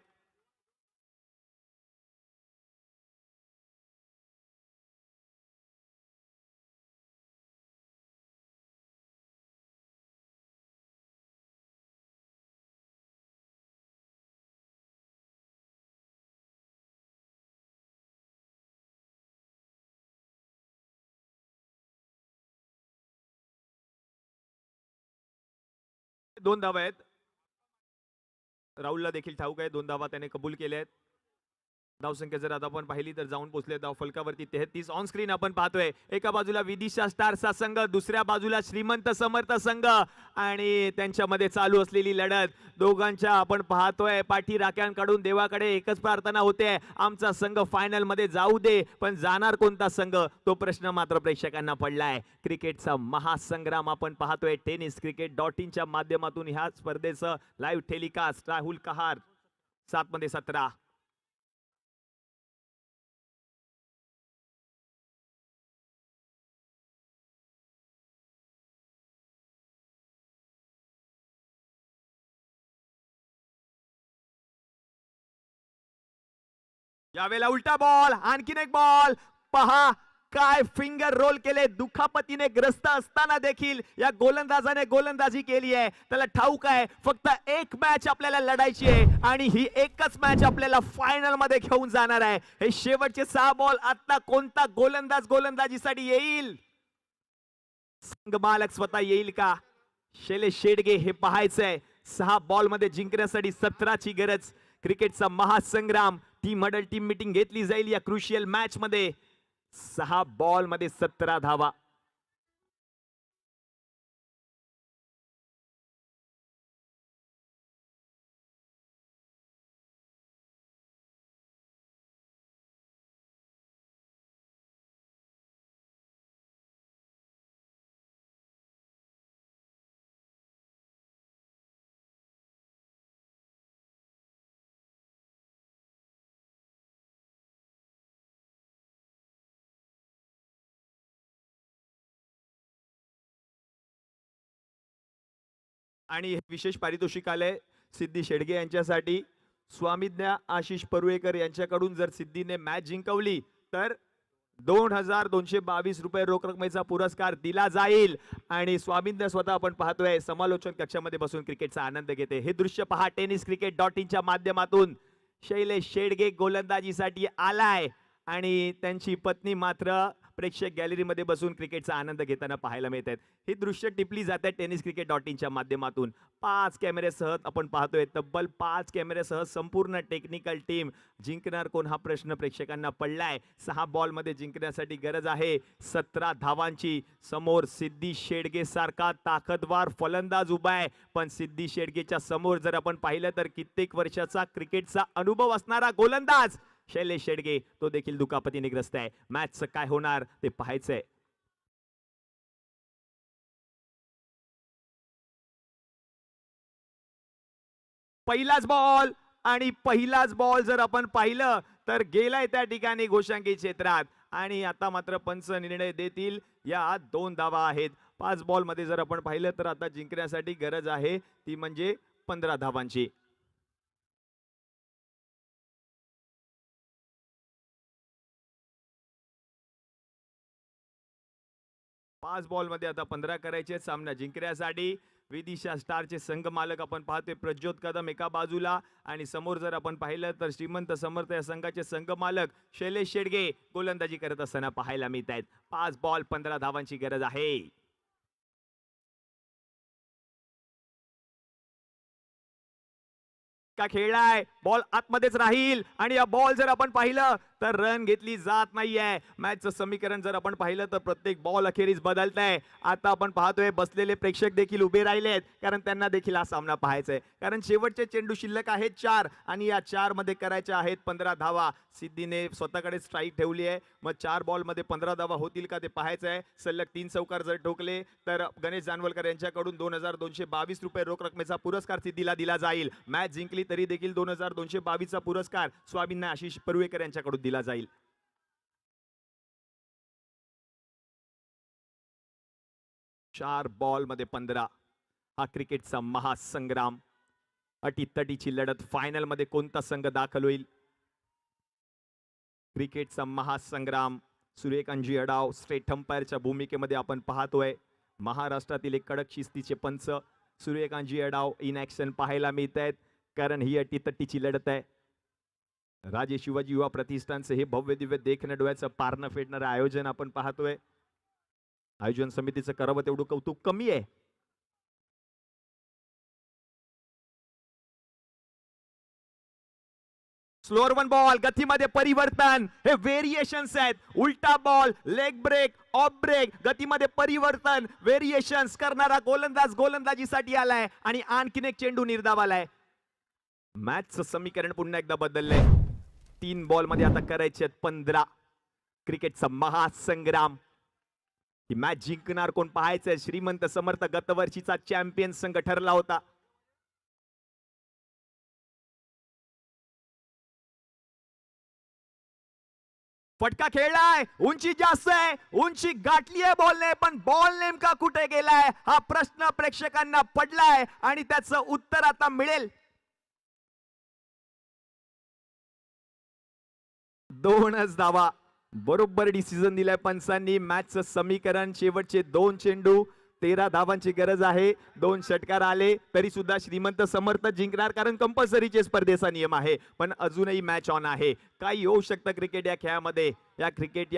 2 धावा आहेत. राहुलला देखील ठाऊक आहे 2 धावा त्याने कबूल केल्या आहेत. धावसंख्या जर आता आपण पाहिली तर जाऊन पोहोचले धाव फलकावरती 33. ऑन स्क्रीन आपण पाहतोय एका बाजूला विदिशा स्टार्सचा संघ, दुसऱ्या बाजूला श्रीमंत समर्थ संघ आणि त्यांच्यामध्ये चालू असलेली लढत दोघांच्या आपण पाहतोय पाठी राख्यांकडून देवाकडे एकच प्रार्थना होते, आमचा संघ फायनल मध्ये जाऊ दे, पण जाणार कोणता संघ तो प्रश्न मात्र प्रेक्षकांना पडलाय. क्रिकेटचा महासंग्राम आपण पाहतोय tenniscricket.in च्या माध्यमातून ह्या स्पर्धेचं लाईव्ह टेलिकास्ट. राहुल कहार 7 मध्ये 17. यावेळेला उलटा बॉल, आणखीन एक बॉल पहा काय फिंगर रोल केले. दुखापतीने ग्रस्त असताना देखील या गोलंदाजाने गोलंदाजी केली आहे. त्याला ठाऊक आहे फक्त एक मॅच आपल्याला लढायची आहे आणि ही एकच मॅच आपल्याला फायनल मध्ये घेऊन जाणार आहे. हे शेवटचे 6 बॉल, आता कोणता गोलंदाज गोलंदाजीसाठी येईल, संघ मालक स्वतः येईल का, शैलेश शेडगे हे पाहायचंय. 6 बॉल मध्ये जिंकण्यासाठी 17 ची गरज. क्रिकेटचा महासंग्राम, टीम हडल टीम मीटिंग घेतली जाईल या क्रुशियल मॅच मध्ये. 6 बॉल मध्ये 17 धावा. आणि हे विशेष पारितोषिक आलंय सिद्धी शेडगे यांच्यासाठी. स्वामीज्ञा आशिष परुळेकर यांच्याकडून जर सिद्धीने मॅच जिंकवली तर 2222 रुपये रोख रकमेचा पुरस्कार दिला जाईल. आणि स्वामीज्ञा स्वतः आपण पाहतोय समालोचन कक्षामध्ये बसून क्रिकेटचा आनंद घेते. हे दृश्य पहा tenniscricket.in च्या माध्यमातून. शैलेश शेडगे गोलंदाजीसाठी आलाय आणि त्यांची पत्नी मात्र प्रेक्षक गॅलरीमध्ये बसून क्रिकेटचा आनंद घेताना पाहायला मिळत आहेत. ही दृश्य टिपली जात आहेत tenniscricket.in च्या माध्यमातून. 5 कॅमेरेसह आपण पाहतोय, तब्बल 5 कॅमेरेसह संपूर्ण टेक्निकल टीम. जिंकणार कोण हा प्रश्न प्रेक्षकांना पडलाय. 6 बॉल मध्ये जिंकण्यासाठी गरज आहे 17 धावांची. समोर सिद्धी शेडगे सारखा ताकदवार फलंदाज उभा आहे, पण सिद्धी शेडगेच्या समोर जर आपण पाहिलं तर कित्येक वर्षाचा क्रिकेटचा अनुभव असणारा गोलंदाज शैलेश शेडगे, तो देखील दुखापतीने ग्रस्त आहे. मॅचचं काय होणार ते पाहायचंय. पहिलाच बॉल आणि पहिलाच बॉल जर आपण पाहिलं तर गेलाय त्या ठिकाणी गोशांकी क्षेत्रात. आणि आता मात्र पंच निर्णय देतील. या 2 धावा आहेत. 5 बॉल मध्ये जर आपण पाहिलं तर आता जिंकण्यासाठी गरज आहे ती म्हणजे 15 धावांची. 5 बॉल मध्ये आता 15 करायचे सामना जिंकण्यासाठी. विदिशा स्टारचे संघ मालक आपण पाहतोय प्रज्योत कदम एका बाजूला आणि समोर जर आपण पाहिलं तर श्रीमंत समर्थ या संघाचे संघ मालक शैलेश शेडगे गोलंदाजी करत असताना पाहायला मिळत आहेत. 5 बॉल 15 धावांची गरज आहे. का खेळलाय बॉल आतमध्येच राहील आणि या बॉल जर आपण पाहिलं तर रन घेतली जात नाहीये. मॅचचं समीकरण जर आपण पाहिलं तर प्रत्येक बॉल अखेरीस बदलतंय. आता आपण पाहतोय बसलेले प्रेक्षक देखील उभे राहिलेत कारण त्यांना देखील हा सामना पाहायचा आहे. कारण शेवटचे चेंडू शिल्लक आहेत 4 आणि या 4 मध्ये करायच्या आहेत 15 धावा. सिद्धीने स्वतःकडे स्ट्राईक ठेवली आहे. मग 4 बॉल मध्ये 15 धावा होतील का ते पाहायचं आहे. सलग 3 चौकार जर ठोकले तर गणेश जानवलकर यांच्याकडून 2222 रुपये रोख रकमेचा पुरस्कार सिद्धीला दिला जाईल. मॅच जिंकली तरी देखील 2222 चा पुरस्कार स्वामींना आशिष परुळेकर यांच्याकडून दिला जाईल. चार बॉल मध्ये 15. हा क्रिकेटचा महासंग्राम. अटीतटीची लढत. फायनल मध्ये कोणता संघ दाखल होईल. क्रिकेटचा महासंग्राम. सूर्यकांतजी अडाव स्ट्रेट अंपायरच्या भूमिकेमध्ये आपण पाहतोय. महाराष्ट्रातील एक कडक शिस्तीचे पंच सूर्यकांतजी अडाव इन ऍक्शन पाहायला मिळत आहेत कारण ही अटीतटीची लढत आहे. राजे शिवाजी युवा प्रतिष्ठानचे हे भव्य दिव्य देखणं डोळ्याचं पारणं फेडणारं आयोजन आपण पाहतोय. आयोजन समितीचं करावं तेवढं कौतुक कमी आहे. स्लोअर वन बॉल, गतीमध्ये परिवर्तन, हे व्हेरिएशन्स आहेत. उलटा ball, leg break, off break, गतीमध्ये परिवर्तन, व्हेरिएशन्स करणारा गोलंदाज गोलंदाजीसाठी आलाय आणि आणखीन एक चेंडू निर्धाव आलाय. मॅचचं समीकरण पुन्हा एकदा बदललंय. 3 बॉल मध्ये आता करायचे 15. क्रिकेटचा महासंग्राम. ही मॅच जिंकणार कोण पाहायचंय. श्रीमंत समर्थ गतवर्षीचा चॅम्पियन संघ ठरला होता. फटका खेळलाय, उंची जास्त आहे, उंची गाठली आहे बॉलने, पण बॉल नेमका कुठे गेलाय हा प्रश्न प्रेक्षकांना पडलाय आणि त्याचं उत्तर आता मिळेल. 2च धावा. बरोबर डिसिजन दिलाय पंचांनी. मॅचचं समीकरण शेवटचे 2 चेंडू, 13 धावांची गरज आहे. 2 षटकार आले तरी सुद्धा श्रीमंत समर्थ जिंकणार, कारण कंपल्सरीचे स्पर्धेचा नियम आहे. पण अजूनही मॅच ऑन आहे. काही होऊ शकतं क्रिकेट या खेळामध्ये. या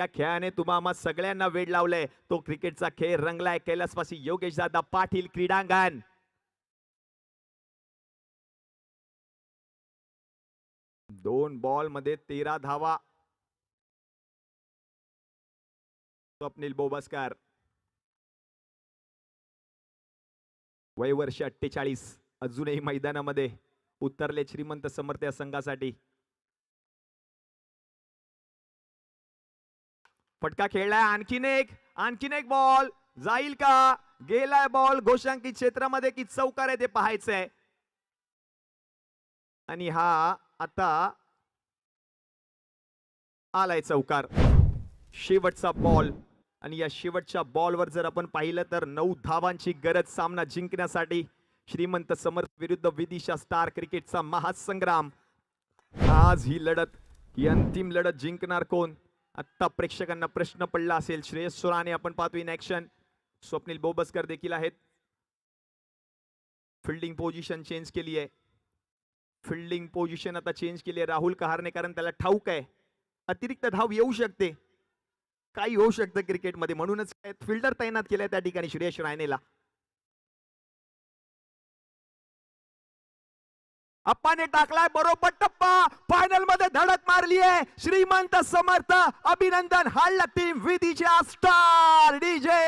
खेळाने तुम्हा सगळ्यांना वेड लावलंय. तो क्रिकेटचा खेळ रंगलाय. कैलासवासी योगेश दादा पाटील क्रीडांगण. दोन बॉल मध्ये 13 धावा. स्वप्नील बोबस्कर, वय वर्ष 48, अजूनही मैदानामध्ये उतरले श्रीमंत समर्थ या संघासाठी. फटका खेळलाय, आणखीन एक बॉल जाईल का? गेलाय बॉल घोषांकित क्षेत्रामध्ये की चौकार आहे ते पाहायचंय. आणि हा आता आलाय चौकार. शेवटचा बॉल आणि या शेवटच्या बॉलवर जर आपण पाहिलं तर 9 धावांची गरज सामना जिंकण्यासाठी. श्रीमंत समर्थ विरुद्ध विदिशा स्टार क्रिकेटचा महासंग्राम. आज ही लढत, ही अंतिम लढत जिंकणार कोण? आता प्रेक्षकांना प्रश्न पडला असेल. श्रेयस सोराने आपण पाहतो इन ऍक्शन. स्वप्नील बोबस्कर देखील आहेत. फिल्डिंग पोझिशन चेंज केली आहे. फिल्डिंग पोझिशन आता चेंज केली आहे राहुल कहारने, कारण त्याला ठाऊक आहे अतिरिक्त धाव येऊ शकते, काही होऊ शकतं क्रिकेटमध्ये. म्हणूनच फिल्डर तैनात केलाय त्या ठिकाणी श्रेयस रायनेला. अप्पाने टाकलाय बरोबर टप्पा. फायनल मध्ये धडक मारली आहे श्रीमंत समर्थ. अभिनंदन. हाल टीम विदिशा स्टार डीजे.